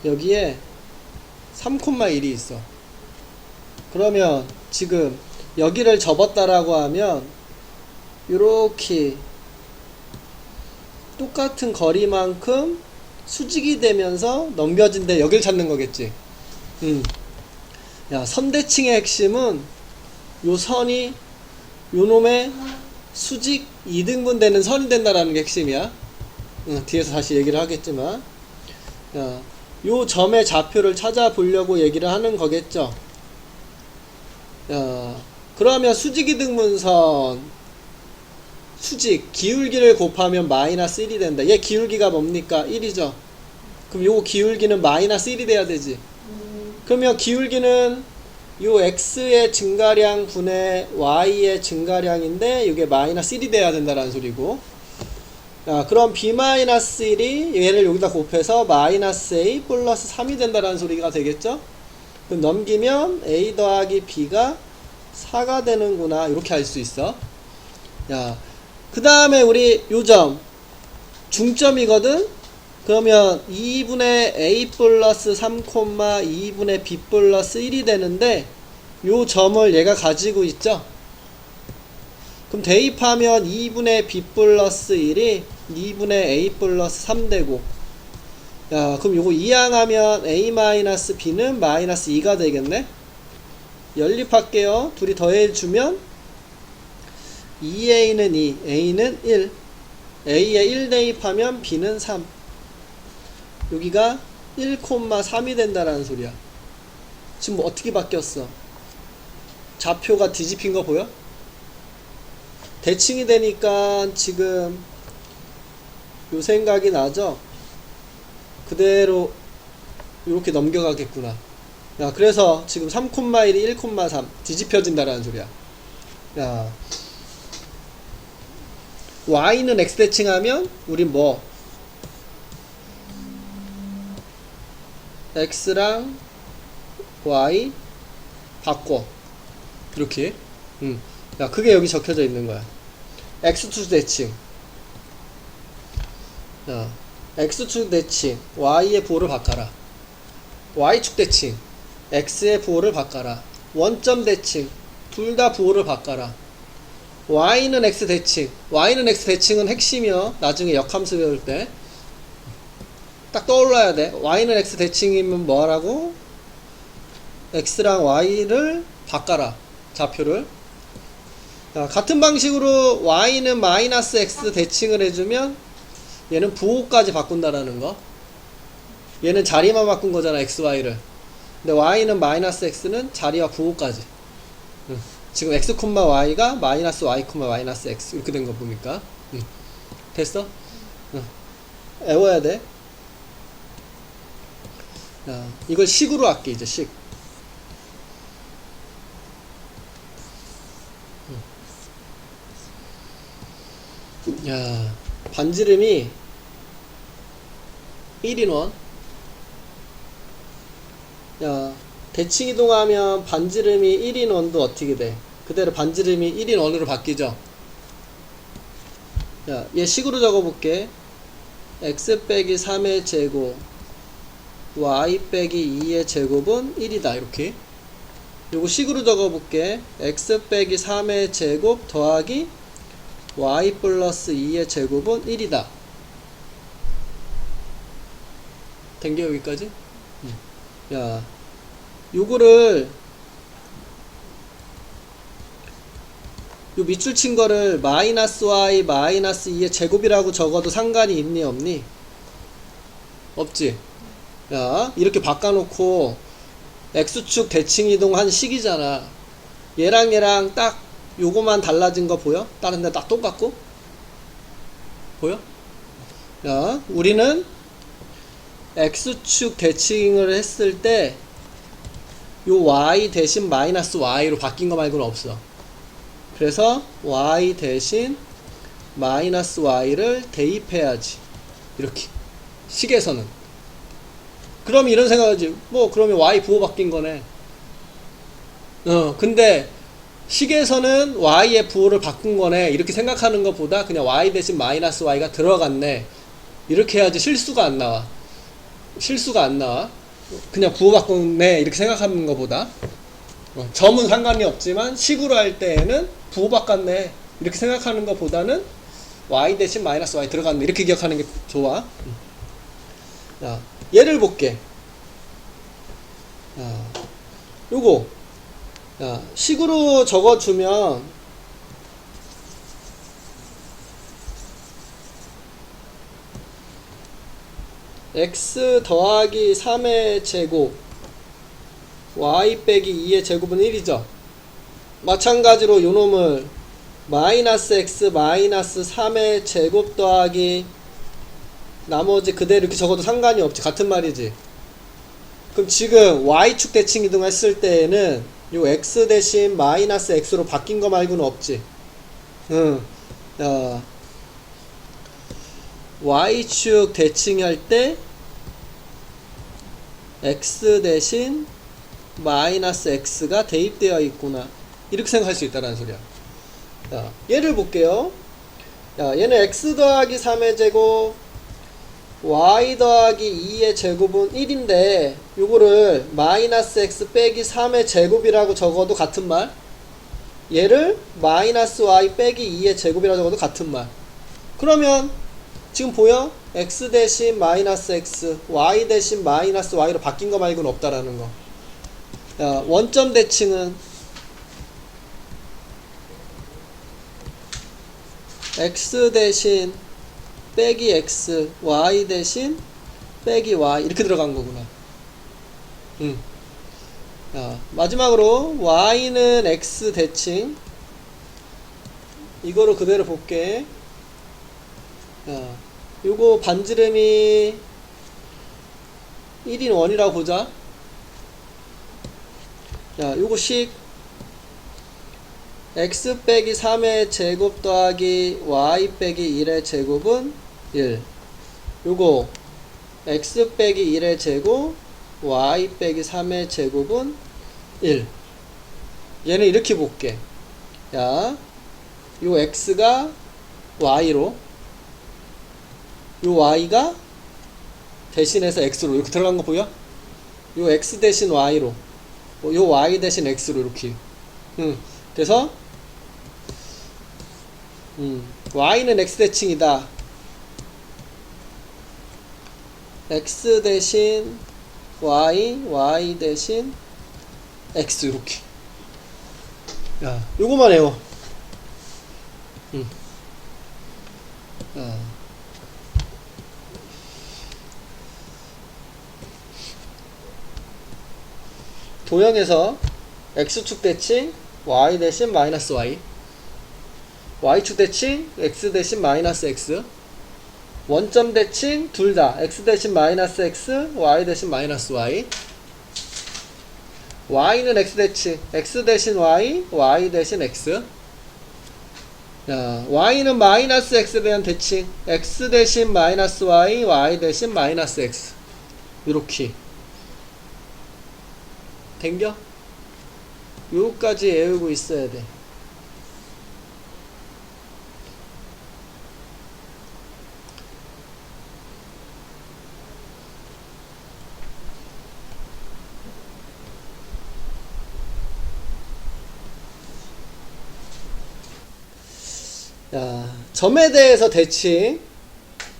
여기에 3,1이 있어. 그러면 지금 여기를 접었다라고 하면 요렇게 똑같은 거리만큼 수직이 되면서 넘겨진데 여길 찾는 거겠지. 야, 선대칭의 핵심은 요 선이 요 놈의 수직 2등분 되는 선이 된다라는 게 핵심이야. 뒤에서 다시 얘기를 하겠지만, 야, 요 점의 좌표를 찾아보려고 얘기를 하는 거겠죠. 야, 그러면 수직 2등분선 수직 기울기를 곱하면 마이너스 1이 된다. 얘 기울기가 뭡니까? 1이죠. 그럼 요 기울기는 마이너스 1이 돼야 되지. 그러면 기울기는 요 x의 증가량 분의 y의 증가량인데 이게 마이너스 1이 돼야 된다라는 소리고. 자, 그럼 b-1이 얘를 여기다 곱해서 마이너스 a 플러스 3이 된다라는 소리가 되겠죠? 그럼 넘기면 a 더하기 b가 4가 되는구나, 이렇게 알 수 있어. 야, 그 다음에 우리 요점 중점이거든. 그러면 2분의 a 플러스 3, 2분의 b 플러스 1이 되는데 요 점을 얘가 가지고 있죠. 그럼 대입하면 2분의 b 플러스 1이 2분의 a 플러스 3 되고, 야, 그럼 요거 이항하면 a 마이너스 b는 마이너스 2가 되겠네. 연립할게요. 둘이 더해주면 2a는 2, a는 1, a에 1 대입하면 b는 3. 여기가 1,3이 된다라는 소리야. 지금 뭐 어떻게 바뀌었어? 좌표가 뒤집힌 거 보여? 대칭이 되니까 지금 요 생각이 나죠? 그대로 이렇게 넘겨가겠구나. 야, 그래서 지금 3,1이 1,3 뒤집혀진다라는 소리야. 야, y는 x 대칭하면 우린 뭐 x랑 y 바꿔 이렇게. 야, 그게 여기 적혀져 있는 거야. x축 대칭. 야, x축 대칭 y의 부호를 바꿔라. y축 대칭 x의 부호를 바꿔라. 원점 대칭 둘 다 부호를 바꿔라. y는 x 대칭, y는 x 대칭은 핵심이요. 나중에 역함수 배울 때 딱 떠올라야 돼. y는 x 대칭이면 뭐라고? x랑 y를 바꿔라, 좌표를. 자, 같은 방식으로 y는 마이너스 x 대칭을 해주면 얘는 부호까지 바꾼다라는 거. 얘는 자리만 바꾼 거잖아, x, y를. 근데 y는 마이너스 x는 자리와 부호까지. 지금 x, y가 마이너스 y, 마이너스 x 이렇게 된 거 보니까. 됐어? 외워야 돼. 자, 이걸 식으로 할게, 이제 식. 야, 반지름이 1인원. 야, 대칭 이동하면 반지름이 1인 원도 어떻게 돼? 그대로 반지름이 1인 원으로 바뀌죠? 자, 얘 식으로 적어볼게. x 빼기 3의 제곱 y 빼기 2의 제곱은 1이다. 이렇게. 요거 식으로 적어볼게. x 빼기 3의 제곱 더하기 y 플러스 2의 제곱은 1이다. 된게 여기까지? 야, 요거를 요 밑줄 친 거를 마이너스 y 마이너스 2의 제곱이라고 적어도 상관이 있니 없니? 없지. 야, 이렇게 바꿔놓고 x축 대칭 이동한 식이잖아. 얘랑 딱 요거만 달라진 거 보여? 다른 데 딱 똑같고? 보여? 야, 우리는 x축 대칭을 했을 때 요 y 대신 마이너스 y로 바뀐 거 말고는 없어. 그래서 y 대신 마이너스 y를 대입해야지. 이렇게 식에서는. 그럼 이런 생각하지. 뭐 그러면 y 부호 바뀐 거네. 근데 식에서는 y의 부호를 바꾼 거네. 이렇게 생각하는 것보다 그냥 y 대신 마이너스 y가 들어갔네. 이렇게 해야지 실수가 안 나와. 실수가 안 나와. 그냥 부호 바꿨네. 이렇게 생각하는 것보다. 점은 상관이 없지만 식으로 할 때에는 부호 바꿨네. 이렇게 생각하는 것보다는 y 대신 마이너스 y 들어갔네. 이렇게 기억하는 게 좋아. 자, 예를 볼게. 자, 요거. 자, 식으로 적어주면 x 더하기 3의 제곱 y 빼기 2의 제곱은 1이죠. 마찬가지로 요놈을 마이너스 x 마이너스 3의 제곱 더하기 나머지 그대로 이렇게 적어도 상관이 없지. 같은 말이지. 그럼 지금 y축 대칭 이동했을 때에는 요 x 대신 마이너스 x로 바뀐 거 말고는 없지. y축 대칭할 때 x 대신 마이너스 x가 대입되어 있구나. 이렇게 생각할 수 있다는 소리야. 자, 얘를 볼게요. 야, 얘는 x 더하기 3의 제곱 y 더하기 2의 제곱은 1인데 요거를 마이너스 x 빼기 3의 제곱이라고 적어도 같은 말. 얘를 마이너스 y 빼기 2의 제곱이라고 적어도 같은 말. 그러면 지금 보여? x 대신 마이너스 x y 대신 마이너스 y로 바뀐 거 말고는 없다라는 거. 야, 원점 대칭은 x 대신 빼기 x y 대신 빼기 y 이렇게 들어간 거구나. 자, 마지막으로 y는 x 대칭 이거를 그대로 볼게. 자, 요거 반지름이 1인 원이라고 보자. 자, 요거 식 x 빼기 3의 제곱 더하기 y 빼기 1의 제곱은 1. 요거 x 빼기 1의 제곱 y 빼기 3의 제곱은 1. 얘는 이렇게 볼게. 야, 요 x가 y로 요 y가 대신해서 x로 이렇게 들어간 거 보여? 요 x 대신 y로 요 y 대신 x로 이렇게. 그래서 y는 x 대칭이다. x 대신 y, y 대신 x 이렇게. 야, 요거만 해요. 도형에서 x축 대칭 y 대신 마이너스 y, y축 대칭 x 대신 마이너스 x, 원점 대칭 둘 다 x 대신 마이너스 x, y 대신 마이너스 y, y는 x 대칭 x 대신 y, y 대신 x. 자, y는 마이너스 x에 대한 대칭 x 대신 마이너스 y, y 대신 마이너스 x. 이렇게 댕겨? 요까지 외우고 있어야 돼. 야, 점에 대해서 대칭.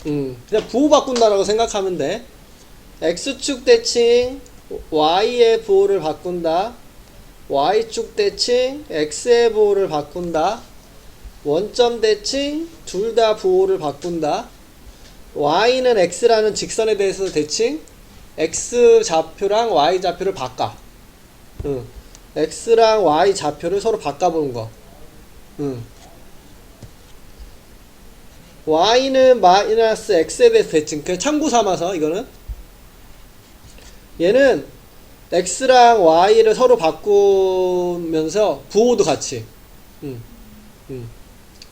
그냥 부호 바꾼다라고 생각하면 돼. X축 대칭, Y의 부호를 바꾼다. Y축 대칭, X의 부호를 바꾼다. 원점 대칭, 둘 다 부호를 바꾼다. Y는 X라는 직선에 대해서 대칭, X 좌표랑 Y 좌표를 바꿔. X랑 Y 좌표를 서로 바꿔보는 거. Y는 마이너스 X에 대해서 대칭. 그 참고 삼아서 이거는 얘는 X랑 Y를 서로 바꾸면서 부호도 같이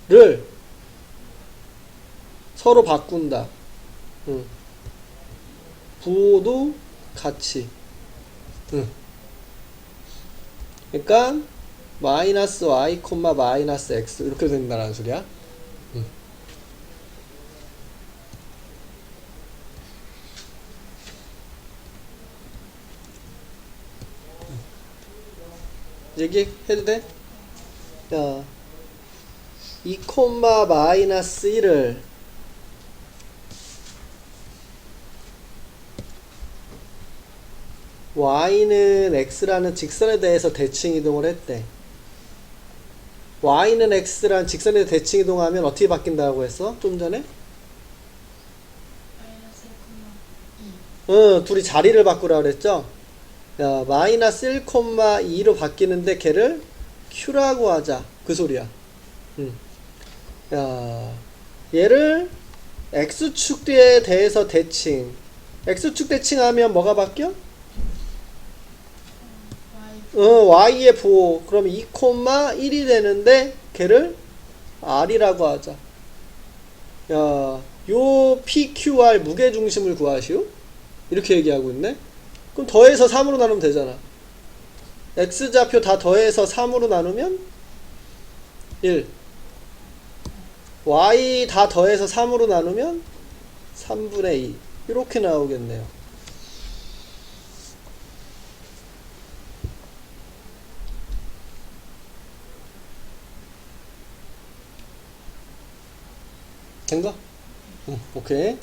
를 서로 바꾼다. 부호도 같이. 그러니까 마이너스 Y, 마이너스 X 이렇게 된다는 소리야. 얘기해도 돼? 야, 2, 마이너스 1을 Y는 X라는 직선에 대해서 대칭 이동을 했대. Y는 X라는 직선에 대해서 대칭 이동하면 어떻게 바뀐다고 했어? 좀 전에? 마이너스 1,2. 둘이 자리를 바꾸라 그랬죠? 야, 마이너스 1,2로 바뀌는데 걔를 Q라고 하자. 그 소리야. 야, 얘를 X축에 대해서 대칭. X축 대칭하면 뭐가 바뀌어? Y. Y의 부호. 그럼 2,1이 되는데 걔를 R이라고 하자. 야, 요 PQR 무게중심을 구하시오? 이렇게 얘기하고 있네. 그럼 더해서 3으로 나누면 되잖아. X좌표 다 더해서 3으로 나누면 1. Y 다 더해서 3으로 나누면 3분의 2. 이렇게 나오겠네요. 된가? 오케이.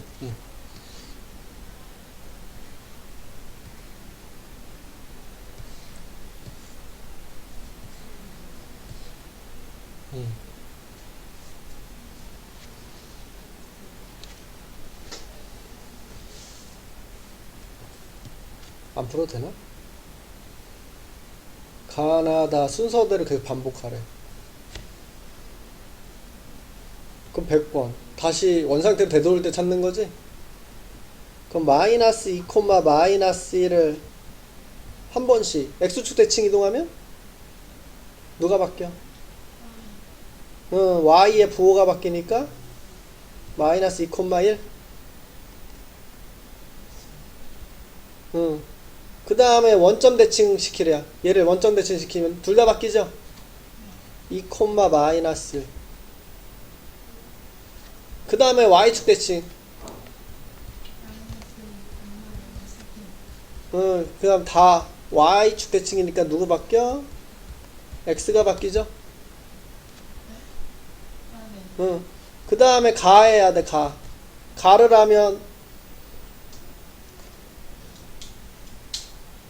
안 풀어도 되나? 가나다 순서대로 계속 반복하래. 그럼 100번. 다시 원상태로 되돌릴 때 찾는 거지? 그럼 마이너스 2, 마이너스 1을 한 번씩 X축 대칭 이동하면 누가 바뀌어? Y의 부호가 바뀌니까 마이너스 2, 1. 그 다음에 원점 대칭 시키래야. 얘를 원점 대칭 시키면 둘 다 바뀌죠? 2, 마이너스. 그 다음에 Y축 대칭. 그 다음 다 Y축 대칭이니까 누구 바뀌어? X가 바뀌죠? 그 다음에 가해야 돼, 가. 가를 하면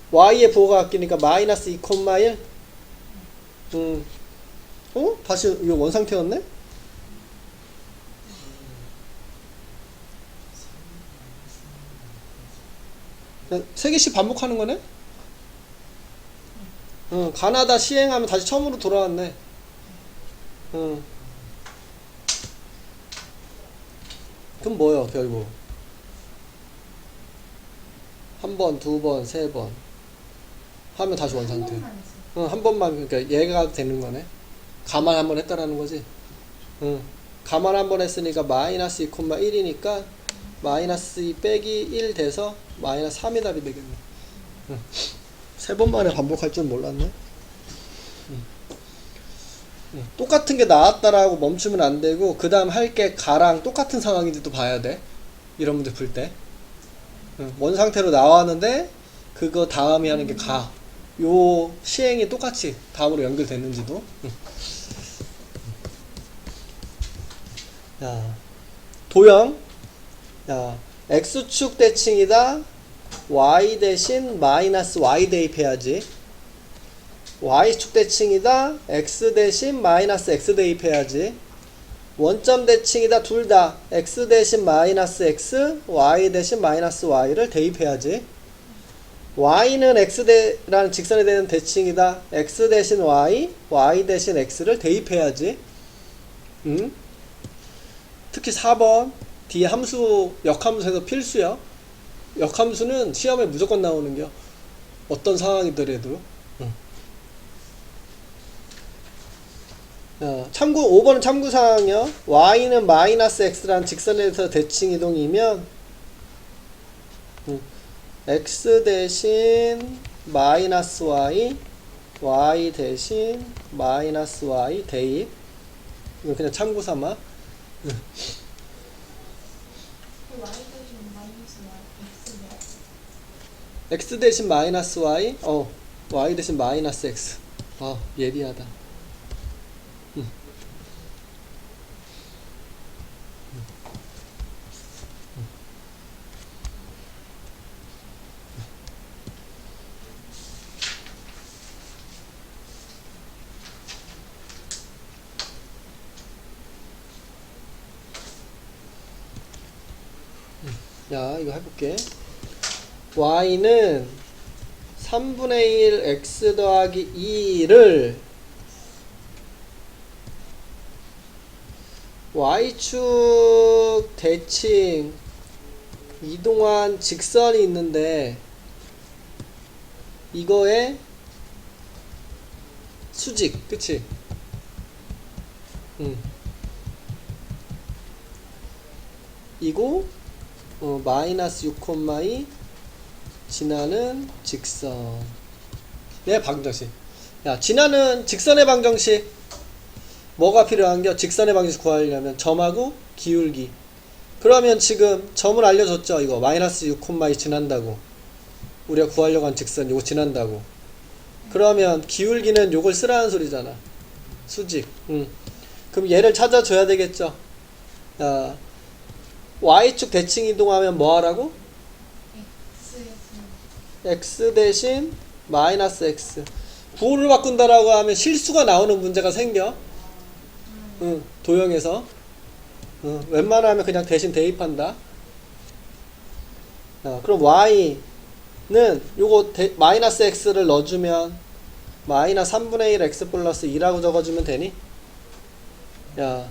Y의 부호가 바뀌니까 마이너스 2, 1. 다시 이거 원상태였네? 세 개씩 반복하는 거네? 가나다 시행하면 다시 처음으로 돌아왔네. 그럼 뭐야, 결국? 한 번, 두 번, 세 번. 하면 다시 원상태. 한 번만 했어. 한 번만, 그러니까 얘가 되는 거네. 가만 한 번 했다라는 거지. 가만 한 번 했으니까 마이너스 2, 1이니까 마이너스 2 빼기 1 돼서 마이너스 3이 답이 되겠네. 번 만에 반복할 줄 몰랐네. 똑같은 게 나왔다라고 멈추면 안 되고 그 다음 할 게 가랑 똑같은 상황인지도 봐야 돼. 이런 문제 풀 때. 원 상태로 나왔는데 그거 다음에 하는 게 가. 요 시행이 똑같이 다음으로 연결됐는지도. 야, 도형. 야, x축 대칭이다. y 대신 마이너스 y 대입해야지. y축 대칭이다. x 대신 마이너스 x 대입해야지. 원점 대칭이다. 둘 다 x 대신 마이너스 x, y 대신 마이너스 y를 대입해야지. y는 x라는 직선에 대한 대칭이다. x 대신 y, y 대신 x를 대입해야지. 특히 4번 뒤에 함수, 역함수에서 필수야. 역함수는 시험에 무조건 나오는 게 어떤 상황이더라도. 참고 5번은 참고사항이요. y는 마이너스 x라는 직선에서 대칭 이동이면 x 대신 마이너스 y, y 대신 마이너스 y 대입. 이거 그냥 참고삼아. 그 y 대신 마이너스 y x냐? x 대신 마이너스 y, y 대신 마이너스 x. 예리하다. 야, 이거 해볼게. y는 3분의 1 x 더하기 2를 y축 대칭 이동한 직선이 있는데 이거의 수직, 그치? 이거 마이너스 6,2 지나는 직선. 네, 방정식. 야, 지나는 직선의 방정식. 뭐가 필요한겨? 직선의 방정식 구하려면 점하고 기울기. 그러면 지금 점을 알려줬죠? 이거 마이너스 6,2 지난다고. 우리가 구하려고 한 직선 요거 지난다고. 그러면 기울기는 요걸 쓰라는 소리잖아. 수직. 그럼 얘를 찾아줘야 되겠죠? 야, y축 대칭 이동하면 뭐 하라고? x 대신 마이너스 x. 부호를 바꾼다라고 하면 실수가 나오는 문제가 생겨. 도형에서. 웬만하면 그냥 대신 대입한다. 그럼 y는 요거 마이너스 x를 넣어주면 마이너스 3분의 1 x 플러스 2라고 적어주면 되니? 야,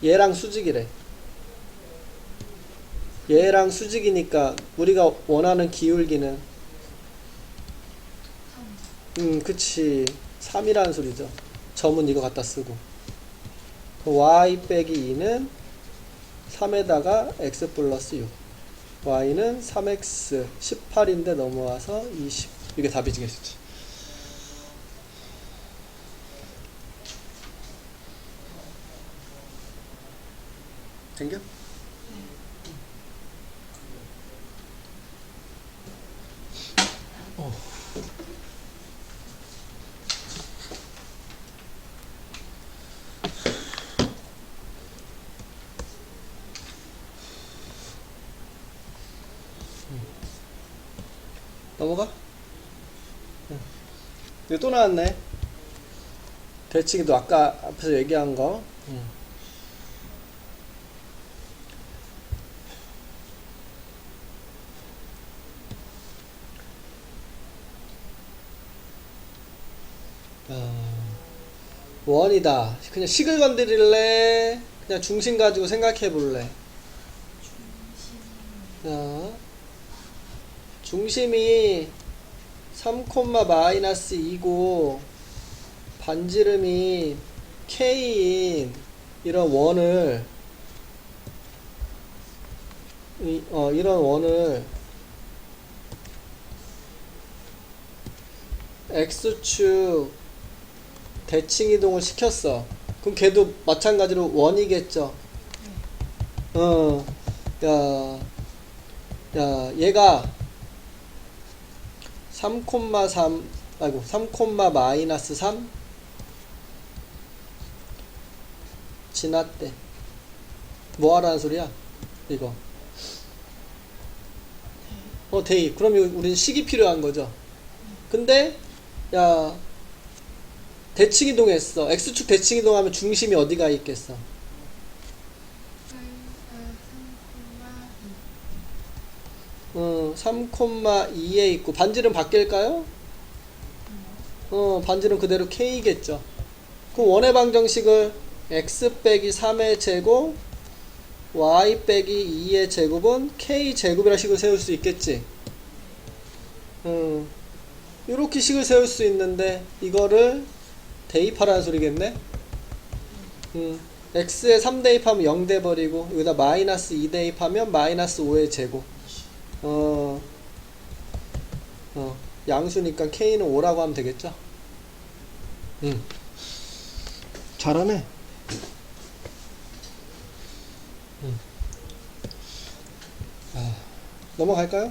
얘랑 수직이래. 얘랑 수직이니까 우리가 원하는 기울기는 그치, 3이라는 소리죠. 점은 이거 갖다 쓰고 y 빼기 2는 3에다가 x 플러스 6, y는 3x 18인데 넘어와서 20. 이게 답이지겠지. 된겨? 넘어가? 이거 또 나왔네. 대칭이도 아까 앞에서 얘기한 거. 원이다. 그냥 식을 건드릴래? 그냥 중심 가지고 생각해 볼래? 중심이 3, 마이너스 2고 반지름이 K인 이런 원을 이런 원을 x축 대칭 이동을 시켰어. 그럼 걔도 마찬가지로 원이겠죠. 얘가 3,3 아이고 3, 마이너스 3 지났대. 뭐 하라는 소리야? 이거. 대입. 그럼 우린 식이 필요한 거죠. 근데 야 대칭 이동했어. x축 대칭 이동하면 중심이 어디가 있겠어? 3,2에 있고 반지름 바뀔까요? 반지름 그대로 k겠죠. 그럼 원의 방정식을 x 빼기 3의 제곱 y 빼기 2의 제곱은 k 제곱이라는 식을 세울 수 있겠지. 이렇게 식을 세울 수 있는데 이거를 대입하라는 소리겠네. x에 3 대입하면 0 돼버리고 여기다 마이너스 2 대입하면 마이너스 5의 제곱. 양수니까 k는 5라고 하면 되겠죠. 잘하네. 넘어갈까요?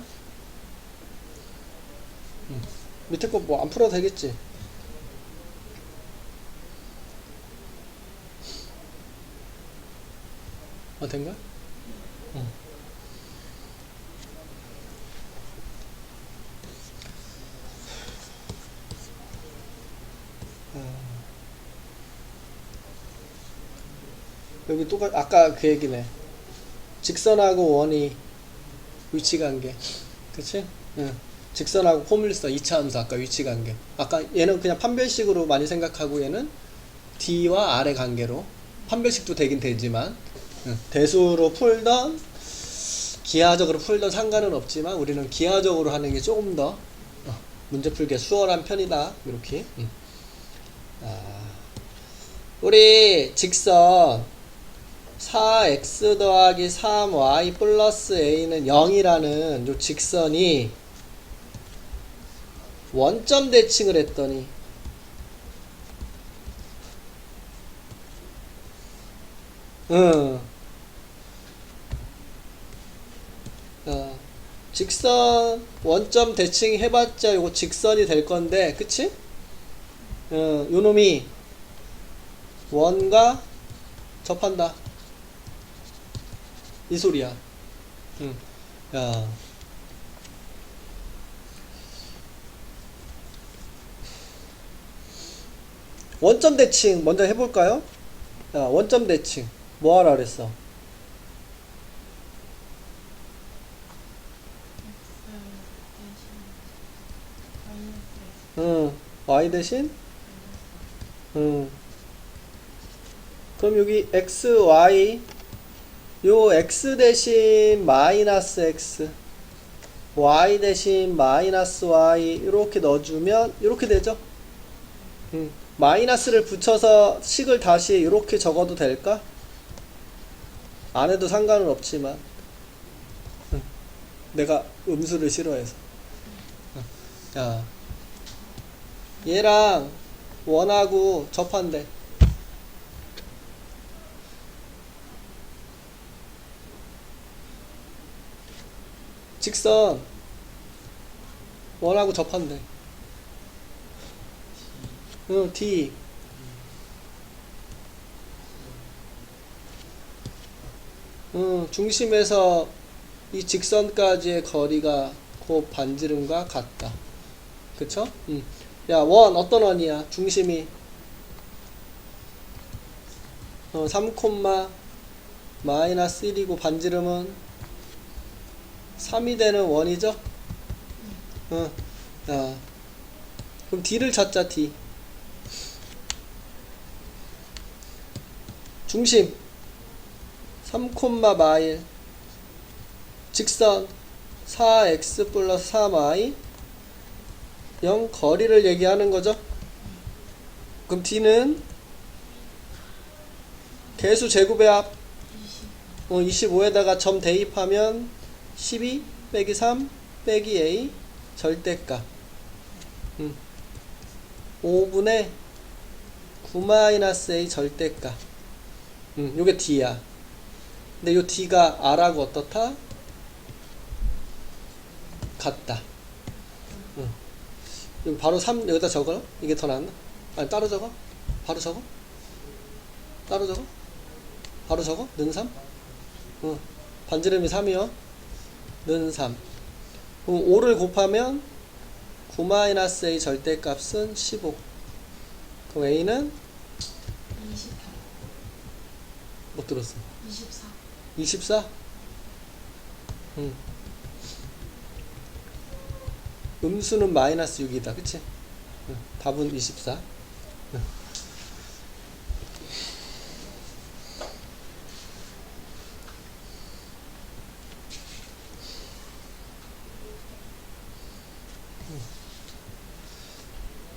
밑에 거 뭐 안 풀어도 되겠지. 된가? 여기 또 아까 그 얘기네. 직선하고 원이 위치관계. 그치? 직선하고 포뮬리스타 2차 함수 아까 위치관계. 아까 얘는 그냥 판별식으로 많이 생각하고 얘는 D와 R의 관계로. 판별식도 되긴 되지만 대수로 풀던 기하적으로 풀던 상관은 없지만 우리는 기하적으로 하는 게 조금 더 문제 풀기가 수월한 편이다. 이렇게. 우리 직선 4x 더하기 3y 플러스 a는 0이라는 요 직선이 원점 대칭을 했더니 직선 원점 대칭 해봤자 요거 직선이 될 건데 그치? 요 놈이 원과 접한다 이 소리야. 원점 대칭 먼저 해볼까요? 원점 대칭 뭐 하라 그랬어? y 대신 그럼 여기 x, y 요 x 대신 마이너스 x y 대신 마이너스 y 이렇게 넣어주면 이렇게 되죠. 마이너스를 붙여서 식을 다시 이렇게 적어도 될까? 안 해도 상관은 없지만 내가 음수를 싫어해서. 자, 얘랑 원하고 접한대. 직선 원하고 접한대. D 중심에서 이 직선까지의 거리가 그 반지름과 같다. 그쵸? 야, 원 어떤 원이야? 중심이 3, 마이너스 1이고 반지름은 3이 되는 원이죠? 야, 그럼 D를 찾자. D 중심 3, 마일 직선 4x 플러스 3y 0 거리를 얘기하는 거죠. 그럼 D는 개수 제곱의 합 25에다가 점 대입하면 12 빼기 3 빼기 a 절대값 5분의 9-a 절대값. 요게 d야. 근데 요 d가 r하고 어떻다? 같다. 여기 바로 3 여기다 적어라. 이게 더 낫나? 아니 따로 적어? 바로 적어? 따로 적어? 바로 적어? 는 3? 반지름이 3이요. 는 3. 그럼 5를 곱하면 9-a 절대값은 15. 그럼 a는 28, 못 들었어. 24. 24? 음수는 마이너스 6이다. 그치? 답은 24.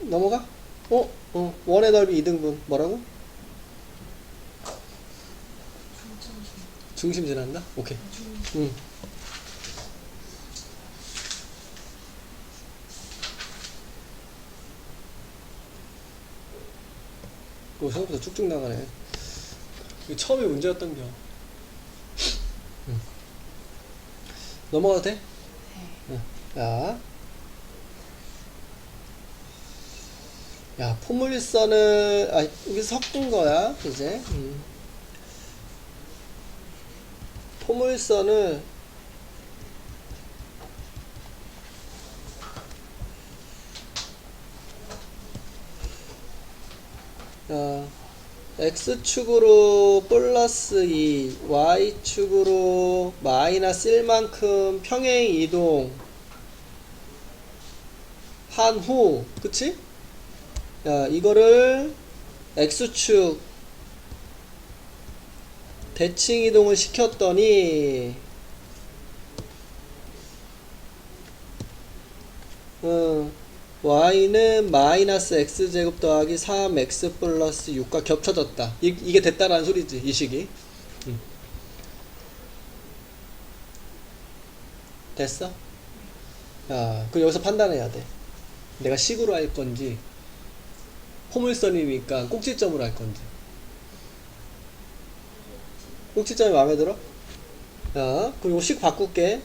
넘어가? 원의 넓이 2등분. 뭐라고? 중심 지난다? 오케이. 생각보다 쭉쭉 나가네. 이게 처음에 문제였던 겨. 넘어가도 돼? 야. 야, 포물선을, 여기 섞은 거야, 이제. 포물선을, x축으로 플러스 2, y축으로 마이너스 1만큼 평행 이동 한 후, 그치? 야, 이거를 x축 대칭 이동을 시켰더니 y는 마이너스 x제곱 더하기 3x 플러스 6과 겹쳐졌다. 이게 됐다라는 소리지, 이 식이. 됐어? 야, 그럼 여기서 판단해야 돼. 내가 식으로 할 건지 포물선이니까 꼭지점으로 할 건지. 꼭지점이 마음에 들어? 자, 그리고 식 바꿀게.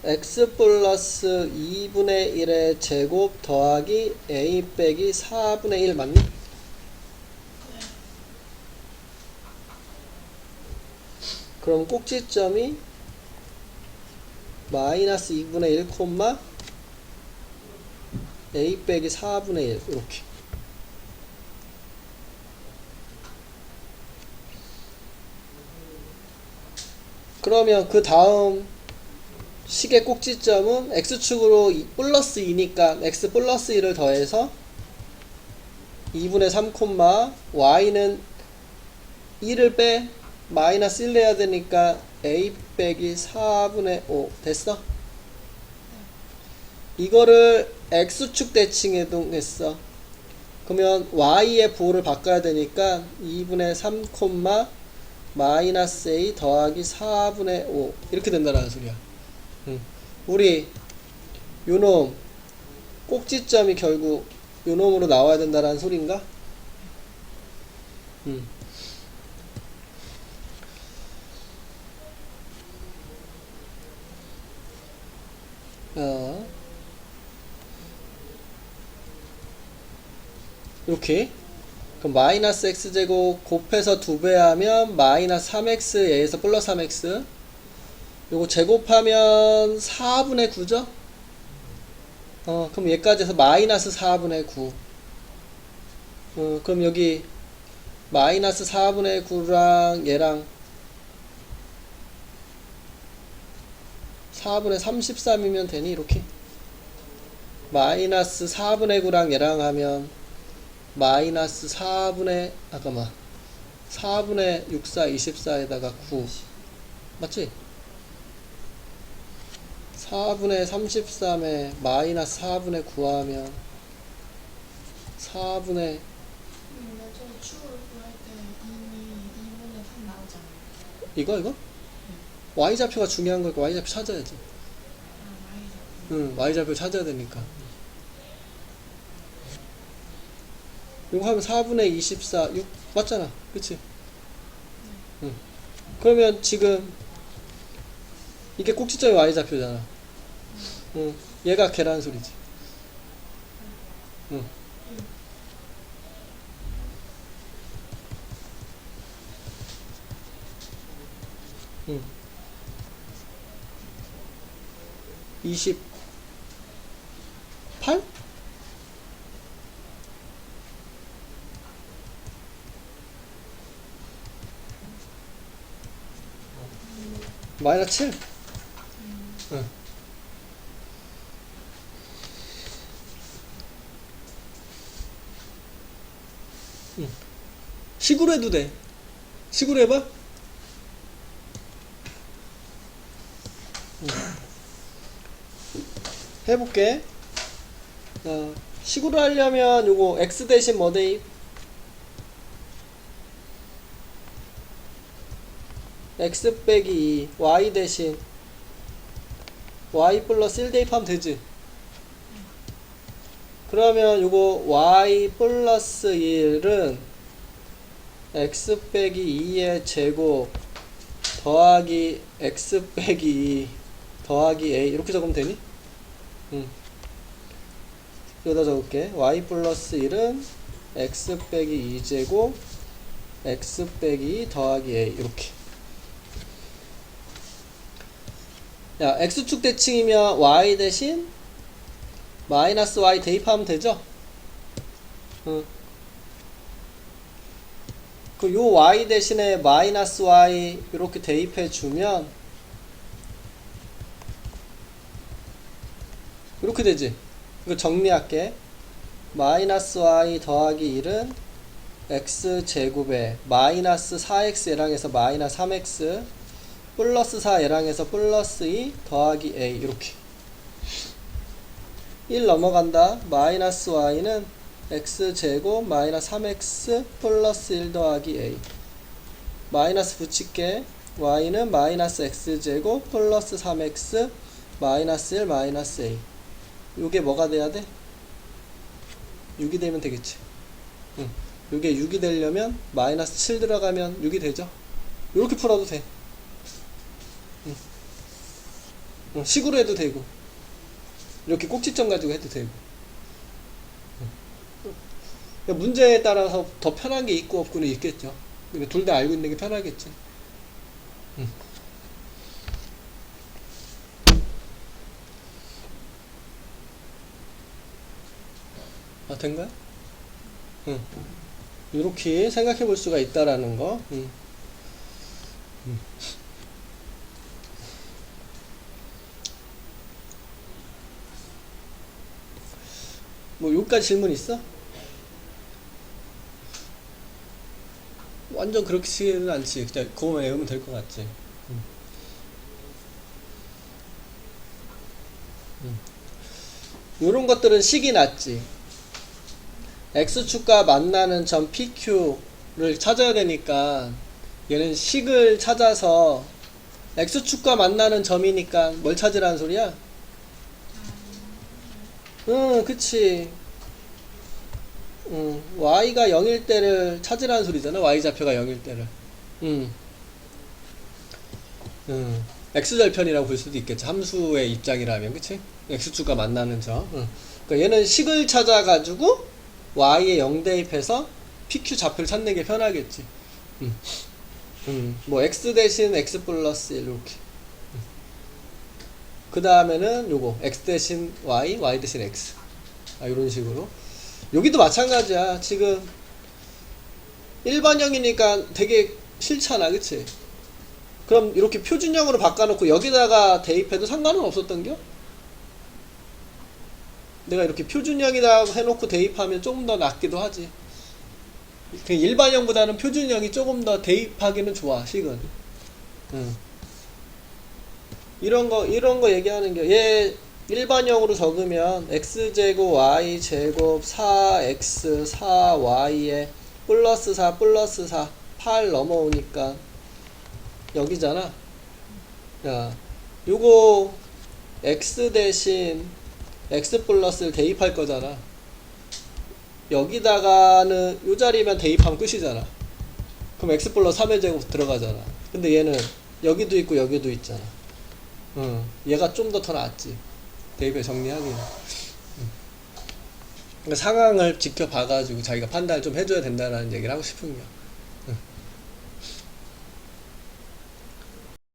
x 플러스 2분의 1의 제곱 더하기 a 빼기 4분의 1 맞니? 그럼 꼭지점이 마이너스 2분의 1 콤마 a 빼기 4분의 1 이렇게. 그러면 그 다음 식의 꼭지점은 x축으로 플러스 2니까 x 플러스 1을 더해서 2분의 3 콤마 y는 1을 빼 마이너스 1 내야 되니까 a 빼기 4분의 5 됐어? 이거를 x축 대칭 이동했어. 그러면 y의 부호를 바꿔야 되니까 2분의 3 콤마 마이너스 a 더하기 4분의 5 이렇게 된다는 소리야. 우리 요놈 꼭지점이 결국 요놈으로 나와야 된다는 소린가? 이렇게. 그럼 마이너스 x제곱 곱해서 2배 하면 마이너스 3x 얘에서 플러스 3x 요거 제곱하면 4분의 9죠? 그럼 얘까지 해서 마이너스 4분의 9 그럼 여기 마이너스 4분의 9랑 얘랑 4분의 33이면 되니 이렇게 마이너스 4분의 9랑 얘랑 하면 마이너스 4분의 64 24에다가 9 맞지? 4분의 33에 마이너스 4분의 9 하면 4분의 근데 저 축을 구할 때 이미 2분의 3 나오잖아요. 이거? y좌표가 중요한 거니까 y좌표 찾아야지. 많이 잡고. 응, y좌표 찾아야 되니까. 요거 하면 4분의 24, 6 맞잖아. 그치? 응. 그러면 지금 이게 꼭지점이 y좌표잖아. 응. 얘가 계란 소리지. 응. 28? 마이너스 7? 응. 응. 식으로 해도 돼. 식으로 해봐. 응. 해볼게. 식으로 하려면 요거 x 대신 뭐 대입? x 빼기 2 y 대신 y 플러스 1 대입하면 되지. 그러면 요거 y 플러스 1은 x 빼기 2의 제곱 더하기 x 빼기 2 더하기 a 이렇게 적으면 되니? 응. 여기다 적을게. y 플러스 1은 x 빼기 2제곱 x 빼기 2 더하기 a 이렇게. 야, x축 대칭이면 y 대신 마이너스 y 대입하면 되죠? 응. 그 요 y 대신에 마이너스 y 이렇게 대입해 주면 이렇게 되지. 이거 정리할게. 마이너스 y 더하기 1은 x 제곱에 마이너스 4x랑 해서 마이너스 3x 플러스 4얘랑 해서 플러스 2 더하기 a 이렇게 1 넘어간다. 마이너스 y는 x제곱 마이너스 3x 플러스 1 더하기 a 마이너스 붙일게. y는 마이너스 x제곱 플러스 3x 마이너스 1 마이너스 a 요게 뭐가 돼야 돼? 6이 되면 되겠지. 응. 요게 6이 되려면 마이너스 7 들어가면 6이 되죠. 요렇게 풀어도 돼. 응. 응. 식으로 해도 되고 이렇게 꼭지점 가지고 해도 되고. 응. 문제에 따라서 더 편한 게 있고 없고는 있겠죠. 근데 둘 다 알고 있는 게 편하겠지. 응. 아, 된 거야? 응. 이렇게 생각해 볼 수가 있다라는 거. 응. 응. 뭐 여기까지 질문 있어? 완전 그렇게 치지는 않지. 그냥 그거만 외우면 될 것 같지. 응. 응. 요런 것들은 식이 낮지. x축과 만나는 점 PQ를 찾아야 되니까 얘는 식을 찾아서 x축과 만나는 점이니까 뭘 찾으라는 소리야? 응, 그치. y가 0일 때를 찾으라는 소리잖아. y좌표가 0일 때를. x절편이라고 볼 수도 있겠지. 함수의 입장이라면, 그치? x축과 만나는 점. 그러니까 얘는 식을 찾아가지고 y에 0 대입해서 pq 좌표를 찾는 게 편하겠지. 뭐 x 대신 x 플러스 1 이렇게. 그 다음에는 요거 x 대신 y, y 대신 x. 아, 이런 식으로. 여기도 마찬가지야. 지금 일반형이니까 되게 싫잖아, 그치? 그럼 이렇게 표준형으로 바꿔놓고 여기다가 대입해도 상관은 없었던겨? 내가 이렇게 표준형이다 해놓고 대입하면 조금 더 낫기도 하지. 일반형보다는 표준형이 조금 더 대입하기는 좋아, 식은. 이런 거 얘기하는 게, 얘 일반형으로 적으면 x제곱 y제곱 4x 4y에 플러스 4 플러스 4 8 넘어오니까 여기잖아. 야, 요거 x 대신 x 플러스를 대입할 거잖아. 여기다가는 요 자리만 대입하면 끝이잖아. 그럼 x 플러스 3의 제곱 들어가잖아. 근데 얘는 여기도 있고 여기도 있잖아. 얘가 좀 더 낫지. 대입에 정리하기는. 그러니까 상황을 지켜봐가지고 자기가 판단을 좀 해줘야 된다는 얘기를 하고 싶은 거야.